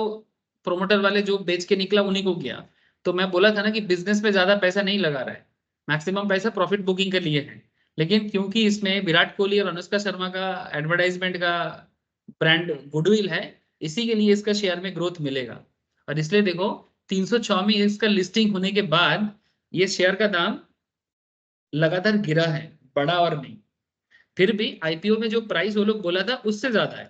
प्रोमोटर वाले जो बेच के निकला उन्हीं को गया। तो मैं बोला था ना कि बिजनेस में ज्यादा पैसा नहीं लगा रहा है, मैक्सिमम पैसा प्रॉफिट बुकिंग के लिए है। लेकिन क्योंकि इसमें विराट कोहली और अनुष्का शर्मा का एडवर्टाइजमेंट का ब्रांड गुडविल है, इसी के लिए इसका शेयर में ग्रोथ मिलेगा। और इसलिए देखो 306 में इसका लिस्टिंग होने के बाद ये शेयर का दाम लगातार गिरा है, बढ़ा और नहीं। फिर भी आईपीओ में जो प्राइस वो लोग बोला था उससे ज्यादा है।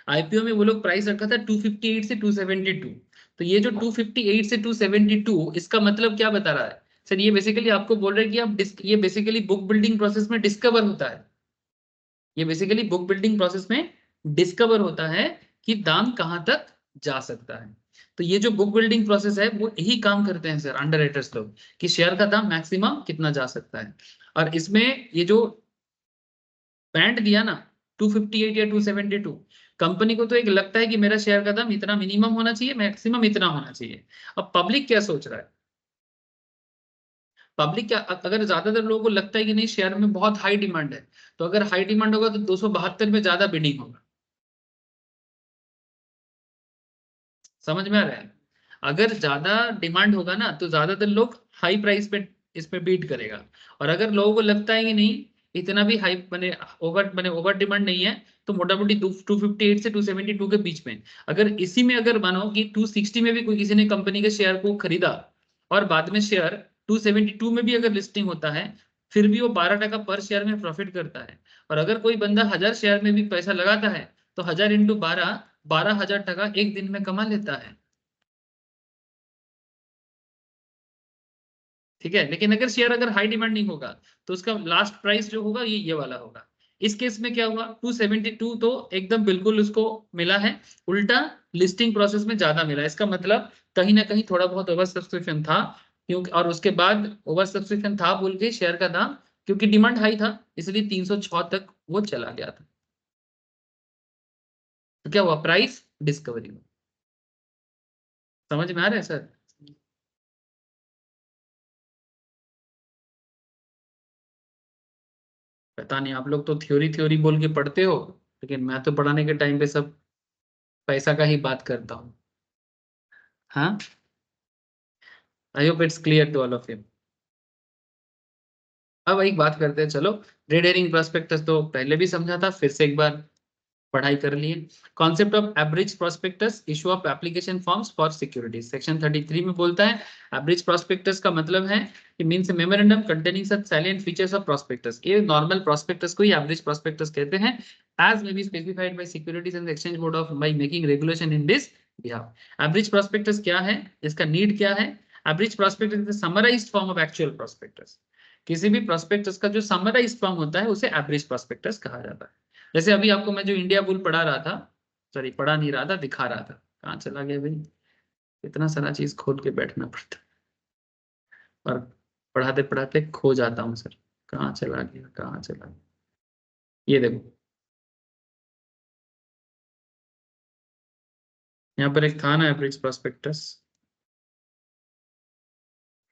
आईपीओ में वो लोग प्राइस रखा था 258 से 272। तो ये जो 258 से 272 इसका मतलब क्या बता रहा है सर? ये बेसिकली आपको बोल रहे हैं कि ये बेसिकली बुक बिल्डिंग प्रोसेस में डिस्कवर होता है। ये बेसिकली बुक बिल्डिंग प्रोसेस में डिस्कवर होता है कि दाम कहां तक जा सकता है। तो ये जो बुक बिल्डिंग प्रोसेस है वो यही काम करते हैं सर अंडरराइटर्स लोग, कि शेयर का दाम मैक्सिमम कितना जा सकता है। और इसमें ये जो बैंड दिया ना 258 या 272, कंपनी को तो एक लगता है कि मेरा शेयर का दाम इतना मिनिमम होना चाहिए, मैक्सिमम इतना होना चाहिए। अब पब्लिक क्या सोच रहा है? पब्लिक क्या, अगर ज्यादातर लोगों को लगता है कि नहीं शेयर में बहुत हाई डिमांड है, तो अगर हाई डिमांड होगा तो 272 में ज्यादा बिडिंग होगा। समझ में आ रहा है? अगर ज्यादा डिमांड होगा ना तो ज्यादातर लोग हाई प्राइस पे इस पे बीट करेगा। और अगर लोगों को लगता है कि नहीं इतना भी हाई मैंने ओवर डिमांड नहीं है, तो मोटा मोटी 258 से 272 के बीच में, अगर इसी में अगर मानो कि 260 में भी कोई किसी ने कंपनी के शेयर को खरीदा और बाद में शेयर 272 में भी अगर लिस्टिंग होता है, फिर भी वो 12% पर शेयर में प्रॉफिट करता है। और अगर कोई बंदा 1000 शेयर में भी पैसा लगाता है तो 1000 इंटू 12, 12,000 एक दिन में कमा लेता है। ठीक है, लेकिन अगर शेयर अगर हाई डिमांड नहीं होगा तो उसका लास्ट प्राइस जो होगा ये वाला होगा। इस केस में क्या हुआ, 272 तो एकदम बिल्कुल उसको मिला है, उल्टा लिस्टिंग प्रोसेस में ज्यादा मिला। इसका मतलब कहीं ना कहीं थोड़ा बहुत ओवर सब्सक्रिप्शन था, क्योंकि और उसके बाद ओवर सब्सक्रिप्शन था बोल के शेयर का दाम, क्योंकि डिमांड हाई था इसलिए 306 तक वो चला गया था। तो क्या हुआ, प्राइस डिस्कवरी हुआ। समझ में आ रहा है सर? पता नहीं, आप लोग तो थ्योरी थ्योरी बोल के पढ़ते हो, लेकिन मैं तो पढ़ाने के टाइम पे सब पैसा का ही बात करता हूँ। हाँ, I hope it's clear to all of you. अब एक बात करते हैं, चलो रेड हेरिंग प्रोस्पेक्टस तो पहले भी समझा था, फिर से एक बार पढ़ाई कर लिए। Concept of average prospectus, issue of application forms for securities, section 33 में बोलता है एवरेज प्रोस्पेक्टस का मतलब है कि means memorandum containing such salient features of prospectus. ये नॉर्मल प्रोस्पेक्टस को ही एवरेज प्रोस्पेक्टस कहते हैं, as may be specified by securities and exchange board of by making regulation in this behalf. Average prospectus क्या है, इसका नीड क्या है? Average prospectus is the summarised form of actual prospectus. किसी भी प्रोस्पेक्टस का जो समराइज्ड फॉर्म होता है उसे एवरेज प्रोस्पेक्टस कहा जाता है। जैसे अभी आपको मैं जो इंडिया बुल पढ़ा रहा था, सॉरी पढ़ा नहीं रहा था, दिखा रहा था, कहाँ चला गया भाई, इतना सारा चीज खोल के बैठना पड़ता है और पढ़ाते पढ़ाते खो जाता हूँ सर, कहाँ चला गया कहाँ चला गया। ये देखो, यहाँ पर एक था ना average prospectus,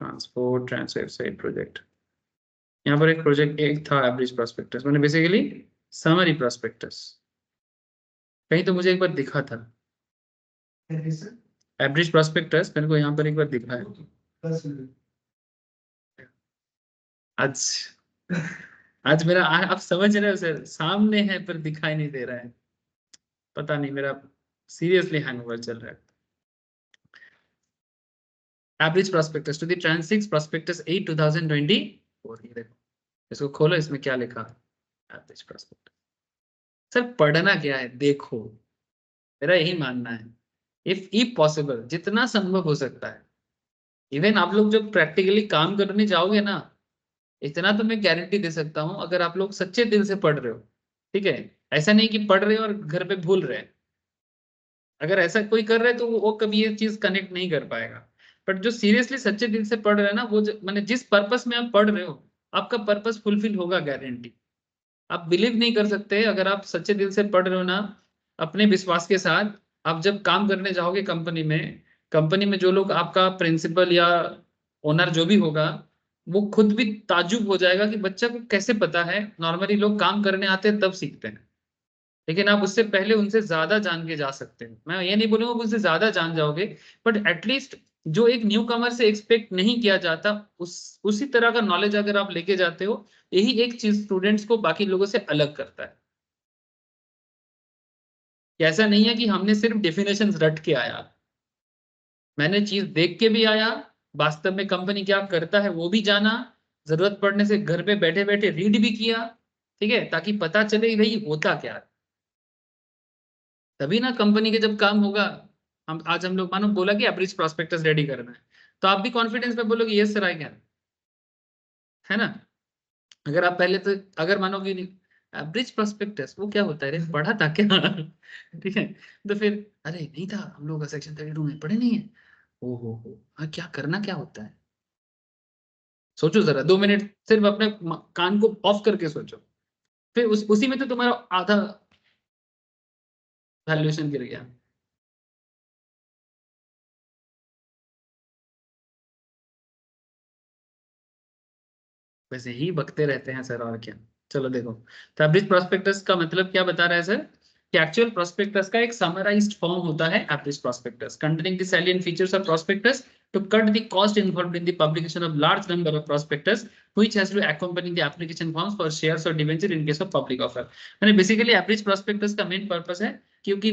transport trans website project, यहाँ पर एक प्रोजेक्ट एक था एवरेज प्रोस्पेक्टस, मैंने बेसिकली समरी प्रोस्पेक्टस, कहीं तो मुझे एक बार दिखा था एवरेज प्रोस्पेक्टस, मेरे को यहाँ पर एक बार दिखा है। आज आज मेरा आप समझ रहे हो सर, सामने है पर दिखाई नहीं दे रहा है, पता नहीं मेरा सीरियसली हैंगओवर चल रहा है। एवरेज प्रोस्पेक्टस टू द ट्रांसिक्स प्रोस्पेक्टस 8 2024, ये देखो, इसको खोलो, इसमें क्या लिखा है एवरेज प्रोस्पेक्टस। सर पढ़ना क्या है, देखो, मेरा यही मानना है, इफ पॉसिबल जितना संभव हो सकता है, इवन आप लोग जब प्रैक्टिकली काम करने जाओगे ना, इतना तो मैं गारंटी दे सकता हूं, अगर आप लोग सच्चे दिल से पढ़ रहे हो, ठीक है, ऐसा नहीं कि पढ़ रहे हो और घर पे भूल रहे हैं, अगर ऐसा कोई कर रहा है तो वो कभी ये चीज कनेक्ट नहीं कर पाएगा। बट जो सीरियसली सच्चे दिल से पढ़ रहे हैं ना, वो माने जिस पर्पस में आप पढ़ रहे हो, आपका पर्पस फुलफिल होगा गारंटी। आप बिलीव नहीं कर सकते, अगर आप सच्चे दिल से पढ़ रहे हो ना, अपने विश्वास के साथ, आप जब काम करने जाओगे कंपनी में, कंपनी में जो लोग आपका प्रिंसिपल या ओनर जो भी होगा, वो खुद भी ताज्जुब हो जाएगा कि बच्चा को कैसे पता है। नॉर्मली लोग काम करने आते हैं तब सीखते हैं, लेकिन आप उससे पहले उनसे ज्यादा जान के जा सकते हैं। मैं ये नहीं बोलूंगा कि उससे ज्यादा जान जाओगे, बट एटलीस्ट जो एक न्यू कमर से एक्सपेक्ट नहीं किया जाता, उसी तरह का नॉलेज अगर आप लेके जाते हो, यही एक चीज स्टूडेंट्स को बाकी लोगों से अलग करता है। कि ऐसा नहीं है कि हमने सिर्फ डेफिनेशन रट के आया, मैंने चीज देख के भी आया, वास्तव में कंपनी क्या करता है वो भी जाना, जरूरत पड़ने से घर पे बैठे बैठे रीड भी किया, ठीक है, ताकि पता चले कि भाई होता क्या है। तभी ना कंपनी के जब काम होगा, हम लोग मानो बोला कि एवरेज प्रोस्पेक्टस रेडी करना है, तो आप भी कॉन्फिडेंस में बोलोगे यस सर आई कैन, है ना। अगर आप पहले तो अगर मानोगे नहीं एवरेज प्रोस्पेक्टस वो क्या होता है रे, पढ़ा था क्या ठीक है, तो फिर अरे नहीं था, हम लोग सेक्शन 32 में पढ़े नहीं है। ओ हो, हाँ क्या करना क्या होता है, सोचो जरा 2 मिनट, सिर्फ अपने कान को ऑफ करके सोचो, फिर उसी में तो तुम्हारा आधा वैल्यूएशन गिर गया। वैसे ही बकते रहते हैं सर, और क्या। चलो देखो, तो एवरेज प्रोस्पेक्टस का मतलब क्या बता रहा है सर, कि एक्चुअल प्रोस्पेक्टस का एक समराइज्ड फॉर्म होता है average prospectus, containing the salient features of prospectus to cut the cost involved in the publication of large number of prospectus which has to accompany the application forms for shares or debenture in case of public offer। मैंने basically average prospectus का main purpose है, क्योंकि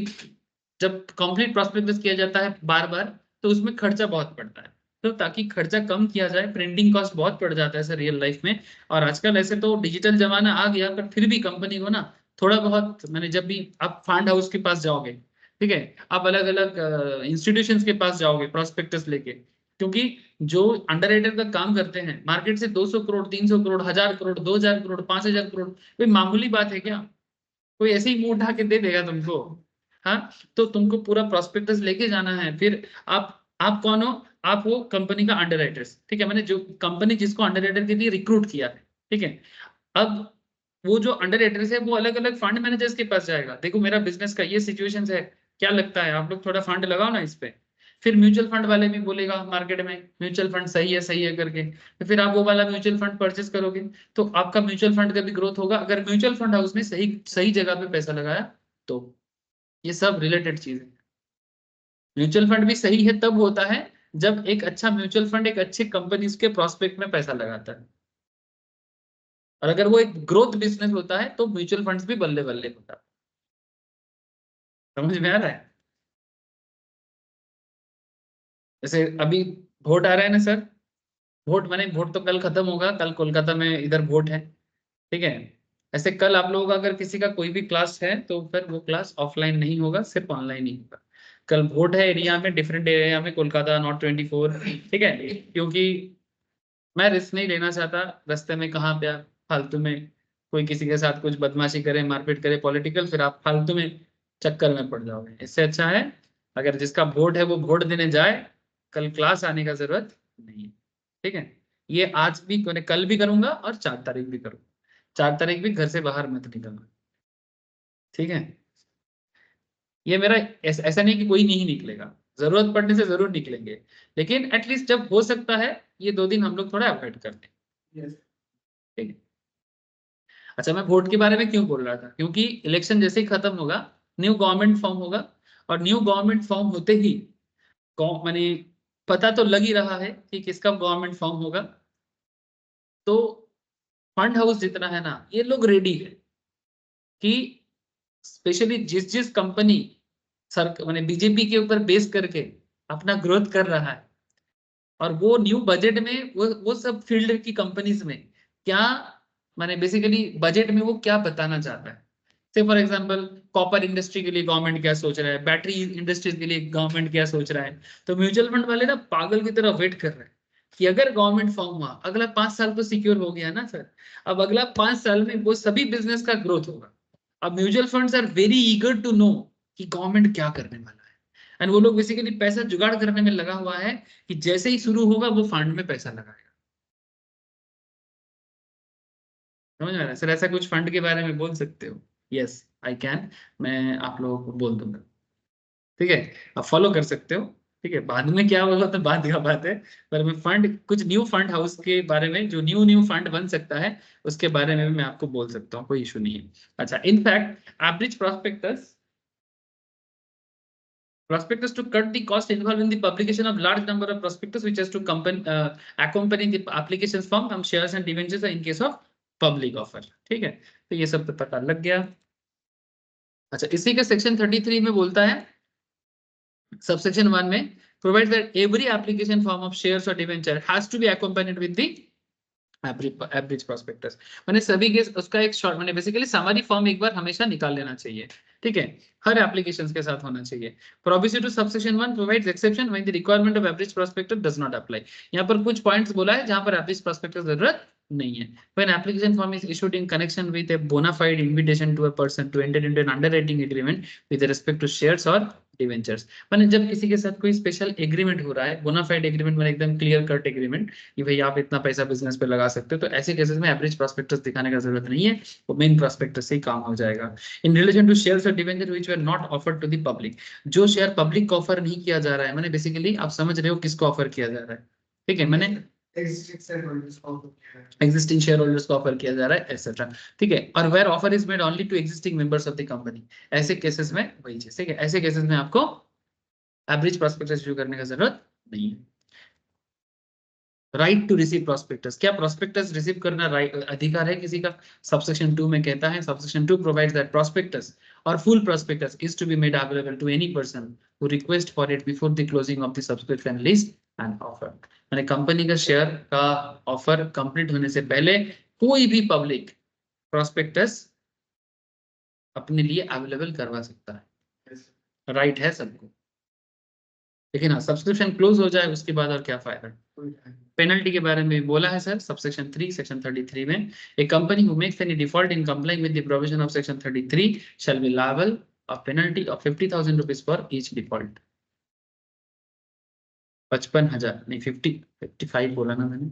जब complete prospectus किया जाता है बार बार, तो उसमें खर्चा बहुत पड़ता है। तो ताकि खर्चा कम किया जाए, प्रिंटिंग कॉस्ट बहुत पड़ जाता है सर रियल लाइफ में। और आजकल ऐसे तो डिजिटल जमाना आ गया, पर फिर भी कंपनी को ना थोड़ा बहुत, मैंने जब भी आप फंड हाउस के पास जाओगे, ठीक है, आप अलग अलग इंस्टीट्यूशंस के पास जाओगे प्रोस्पेक्टस लेके, क्योंकि जो अंडर राइटर का काम करते हैं मार्केट से 200 करोड़, 300 करोड़, 1000 करोड़, 2000 करोड़, 5000 करोड़, कोई मामूली बात है क्या? कोई ऐसे ही मुंह उठा के दे देगा तुमको? हाँ, तो तुमको पूरा प्रोस्पेक्टस लेके जाना है। फिर आप कौन हो? आप वो कंपनी का अंडर राइटर्स, ठीक है, मैंने जो कंपनी जिसको अंडर राइटर के लिए रिक्रूट किया है, ठीक है। अब वो जो अंडर राइटर्स है वो अलग अलग फंड मैनेजर्स के पास जाएगा, देखो मेरा बिजनेस का ये सिचुएशन है, क्या लगता है आप लोग थोड़ा फंड लगाओ ना इस पे। फिर म्यूचुअल फंड वाले भी बोलेगा मार्केट में म्यूचुअल फंड सही है करके, तो फिर आप वो वाला म्यूचुअल फंड परचेस करोगे, तो आपका म्यूचुअल फंड का भी ग्रोथ होगा, अगर म्यूचुअल फंड हाउस ने सही सही जगह पे पैसा लगाया तो। ये सब रिलेटेड चीज है। म्यूचुअल फंड भी सही है तब होता है जब एक अच्छा म्यूचुअल फंड एक अच्छी कंपनीज के प्रोस्पेक्ट में पैसा लगाता है, और अगर वो एक ग्रोथ बिजनेस होता है तो म्यूचुअल फंड्स भी बल्ले बल्ले होता है। समझ में आ रहा है? जैसे अभी वोट आ रहा है ना सर, वोट तो कल खत्म होगा, कल कोलकाता में इधर वोट है, ठीक है। ऐसे कल आप लोगों का अगर किसी का कोई भी क्लास है तो फिर वो क्लास ऑफलाइन नहीं होगा, सिर्फ ऑनलाइन ही होगा। कल वोट है एरिया में, डिफरेंट एरिया में, कोलकाता नॉट 24, ठीक है। क्योंकि मैं रिस्क नहीं लेना चाहता रास्ते में कहाँ पे आप फालतू में कोई किसी के साथ कुछ बदमाशी करे, मारपीट करे, पॉलिटिकल, फिर आप फालतू में चक्कर में पड़ जाओगे। इससे अच्छा है अगर जिसका वोट है वो वोट देने जाए, कल क्लास आने का जरूरत नहीं है, ठीक है। ये आज भी मैंने कल भी करूंगा और 4 तारीख भी करूंगा, 4 तारीख भी घर से बाहर मत निकलना, ठीक है। ये मेरा ऐसा नहीं कि कोई नहीं निकलेगा, जरूरत पड़ने से जरूर निकलेंगे, लेकिन एटलीस्ट जब हो सकता है ये 2 दिन हम लोग थोड़ा अवॉइड करते हैं, Yes. ठीक है। अच्छा, मैं वोट के बारे में क्यों बोल रहा था, क्योंकि इलेक्शन जैसे ही खत्म होगा न्यू गवर्नमेंट फॉर्म होगा, और न्यू गवर्नमेंट फॉर्म होते ही माने पता तो लग ही रहा है कि किसका गवर्नमेंट फॉर्म होगा। तो फंड हाउस जितना है ना, ये लोग रेडी है कि स्पेशली जिस जिस कंपनी सर माने बीजेपी के ऊपर बेस करके अपना ग्रोथ कर रहा है, और वो न्यू बजट में वो सब फील्ड की कंपनीज में क्या, माने बेसिकली बजट में वो क्या बताना चाहता है। से फॉर एग्जांपल कॉपर इंडस्ट्री के लिए गवर्नमेंट क्या सोच रहा है, बैटरी इंडस्ट्रीज के लिए गवर्नमेंट क्या सोच रहा है। तो म्यूचुअल फंड वाले ना पागल की तरह वेट कर रहे हैं कि अगर गवर्नमेंट फॉर्म हुआ अगला 5 साल तो सिक्योर हो गया ना सर, अब अगला 5 साल में वो सभी बिजनेस का ग्रोथ होगा। अब mutual funds are very eager to know कि गवर्नमेंट क्या करने वाला है, एंड वो लोग बेसिकली पैसा जुगाड़ करने में लगा हुआ है कि जैसे ही शुरू होगा वो फंड में पैसा लगाएगा। समझ में आ रहा है सर? ऐसा कुछ फंड के बारे में बोल सकते हो? यस आई कैन, मैं आप लोगों को बोल दूंगा, ठीक है, आप फॉलो कर सकते हो। ठीक है, बाद में क्या होगा तो बाद का बात है, पर मैं फंड, कुछ न्यू फंड हाउस के बारे में, जो न्यू न्यू फंड बन सकता है उसके बारे में भी मैं आपको बोल सकता हूँ, कोई इशू नहीं है। अच्छा, in fact average prospectus to cut the cost involved in the publication of large number of prospectus which has to accompany the applications form हम shares and debentures in case of public offer। ठीक है, तो ये सब तो पता लग गया। अच्छा, इसी के सेक्शन 33 में बोलता है, सबसेक्शन 1 में, provides that every application form of shares or debenture has to be accompanied with the average prospectus. मैंने सभी के उसका एक शॉर्ट, मैंने बेसिकली समरी फॉर्म एक बार हमेशा निकाल लेना चाहिए। ठीक है, हर एप्लीकेशंस के साथ होना चाहिए। Provision to subsection 1 provides exception when the requirement of average prospectus does not apply. यहाँ पर कुछ पॉइंट्स बोला है जहां पर एवरेज प्रोस्पेक्टस जरूरत नहीं है। When application form is issued in connection with a bona fide invitation to a person to enter into an underwriting agreement with respect to shares or debentures। मैंने जब किसी के साथ कोई स्पेशल एग्रीमेंट हो रहा है, बोना फाइड एग्रीमेंट में एकदम क्लियर कट एग्रीमेंट कि भाई आप इतना पैसा बिजनेस पे लगा सकते हो, तो ऐसे केसेस में एवरेज प्रोस्पेक्टस दिखाने का जरूरत नहीं है, वो मेन प्रोस्पेक्टस से ही काम हो जाएगा। इन रिलेशन टू शेयर्स और debenture which were not offered to the public, जो शेयर पब्लिक को ऑफर नहीं किया जा रहा है, मैंने बेसिकली आप समझ रहे हो किसको ऑफर किया जा रहा है। ठीक है, मैंने एग्जिस्टिंग शेयर होल्डर्स को ऑफर किया जा रहा है एटसेट्रा। ठीक है, और where offer is made only to existing members of the company, ऐसे केसेस में वही चीज। ठीक है, ऐसे केसेस में आपको एवरेज प्रोस्पेक्टस इशू करने का जरूरत नहीं है। राइट टू रिसीव प्रोस्पेक्टस, क्या प्रोस्पेक्टस रिसीव करना राइट अधिकार है किसी का? सबसेक्शन 2 में कहता है, सबसेक्शन 2 प्रोवाइड्स दैट प्रोस्पेक्टस और full prospectus is to be made available to any person who request for it before the closing of the subscription list and offer. मैंने कंपनी का शेयर का ऑफर कंप्लीट होने से पहले कोई भी public prospectus अपने लिए अवेलेबल करवा सकता है, राइट है सबको। लेकिन हाँ, सब्सक्रिप्शन क्लोज हो जाए उसके बाद और क्या फायदा। पेनल्टी के बारे में बोला है सर, सबसेक्शन 3 सेक्शन 33 में, a company who makes any default in complying with the provision of section 33 shall be liable of penalty of 50,000 rupees for each default. 55,000 नहीं, 55 बोला ना मैंने,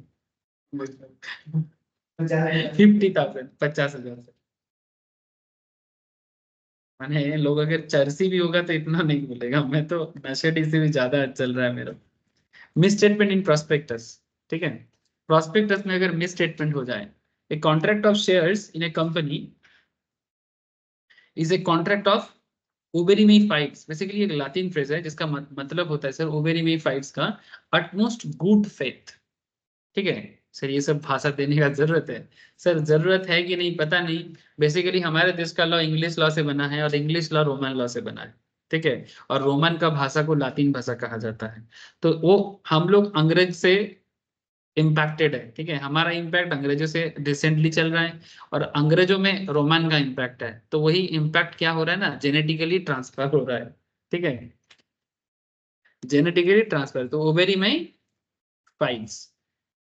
50,000, 50,000। मैंने लोग अगर चर्सी भी होगा तो इतना नहीं बोलेगा, मैं तो नशेड़ी से भी ज्यादा चल रहा है मेरा। मिसस्टेटमेंट इन प्रोस्पेक्टस, ठीक है, प्रोस्पेक्टस में अगर मिसस्टेटमेंट हो जाए, a contract of shares in a company is a contract of uberrimae fides. Basically एक लातिन फ्रेज है जिसका मतलब होता है सर, उबेरिमी फाइट्स का अटमोस्ट गुड फेथ। ठीक है सर, ये सब भाषा देने का जरूरत है सर, जरूरत है कि नहीं पता नहीं। बेसिकली हमारे देश का लॉ इंग्लिश लॉ से बना है और इंग्लिश लॉ रोमन लॉ से बना है। ठीक है, और रोमन का भाषा को लातिन भाषा कहा जाता है, तो वो हम लोग अंग्रेज से इम्पैक्टेड है। ठीक है, हमारा इम्पैक्ट अंग्रेजों से रिसेंटली चल रहा है और अंग्रेजों में रोमन का इम्पैक्ट है, तो वही इम्पैक्ट क्या हो रहा है ना, जेनेटिकली ट्रांसफर हो रहा है। ठीक है, जेनेटिकली ट्रांसफर, तो ओवेरी में फाइल्स।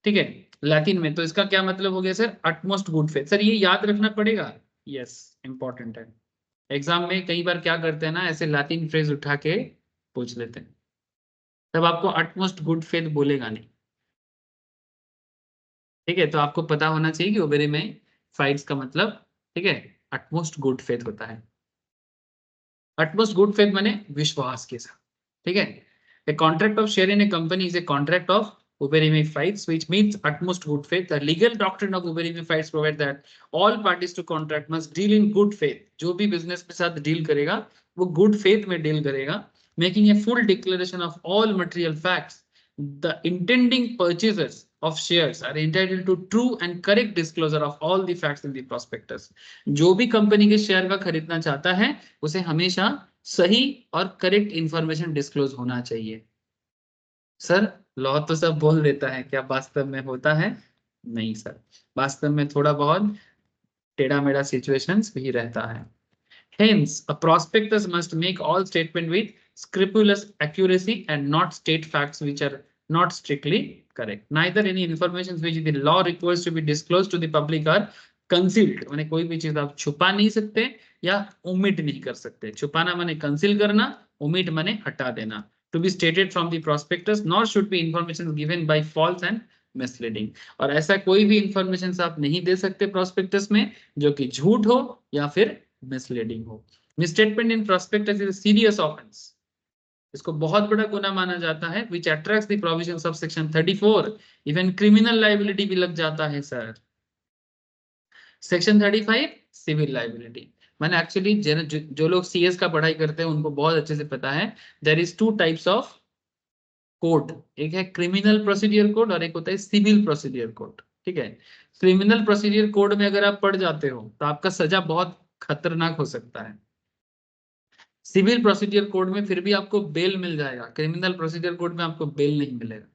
ठीक है, लैटिन में, तो इसका क्या मतलब हो गया sir, utmost good faith. Sir ये याद रखना पड़ेगा, यस इंपॉर्टेंट है। एग्जाम में कई बार क्या करते हैं ना, ऐसे लैटिन फ्रेज उठा के पूछ लेते हैं, तब आपको अटमोस्ट गुड फेथ बोलेगा नहीं। ठीक है, तो आपको पता होना चाहिए कि ओबेरे में फाइट्स का मतलब, ठीक है, अटमोस्ट गुड फेथ होता है। अटमोस्ट गुड फेथ माने विश्वास के साथ। ठीक है, a contract of share in a company is a contract of Uberime Fights, which means utmost good faith. The legal doctrine of Uberime Fights provides that all parties to contract must deal in good faith. जो भी business के साथ deal करेगा वो good faith में deal करेगा, making a full declaration of all material facts. The intending purchasers of shares are entitled to true and correct disclosure of all the facts in the prospectus. जो भी company के share का खरीदना चाहता है उसे हमेशा सही और करेक्ट इंफॉर्मेशन डिस्क्लोज होना चाहिए। सर लॉ तो सब बोल देता है, क्या वास्तव में होता है? नहीं सर, वास्तव में थोड़ा बहुत टेढ़ा मेढ़ा सिचुएशंस भी रहता है। Hence, a prospectus must make all statement with scrupulous accuracy and not state facts which are not strictly correct. Neither any information which the law requires to be disclosed to the public are concealed. माने कोई भी चीज आप छुपा नहीं सकते या omit नहीं कर सकते। छुपाना माने conceal करना, omit माने हटा देना। To be stated from the prospectus, nor should be information given by false and misleading. और ऐसा कोई भी इंफॉर्मेशन आप नहीं दे सकते प्रोस्पेक्टस में जो कि झूठ हो या फिर misleading हो। Misstatement in prospectus is a serious offense. इसको बहुत बड़ा गुना माना जाता है, which attracts the provisions of section 34। Even criminal liability भी लग जाता है सर। Section 35 civil liability. मैंने एक्चुअली जो लोग सीएस का पढ़ाई करते हैं उनको बहुत अच्छे से पता है, there is two types of code, एक है क्रिमिनल प्रोसीडियर कोड और एक होता है सिविल प्रोसीडियर कोड। ठीक है, क्रिमिनल प्रोसीडियर कोड में अगर आप पढ़ जाते हो तो आपका सजा बहुत खतरनाक हो सकता है। सिविल प्रोसीडियर कोड में फिर भी आपको बेल मिल जाएगा, क्रिमिनल प्रोसीडियर कोड में आपको बेल नहीं मिलेगा।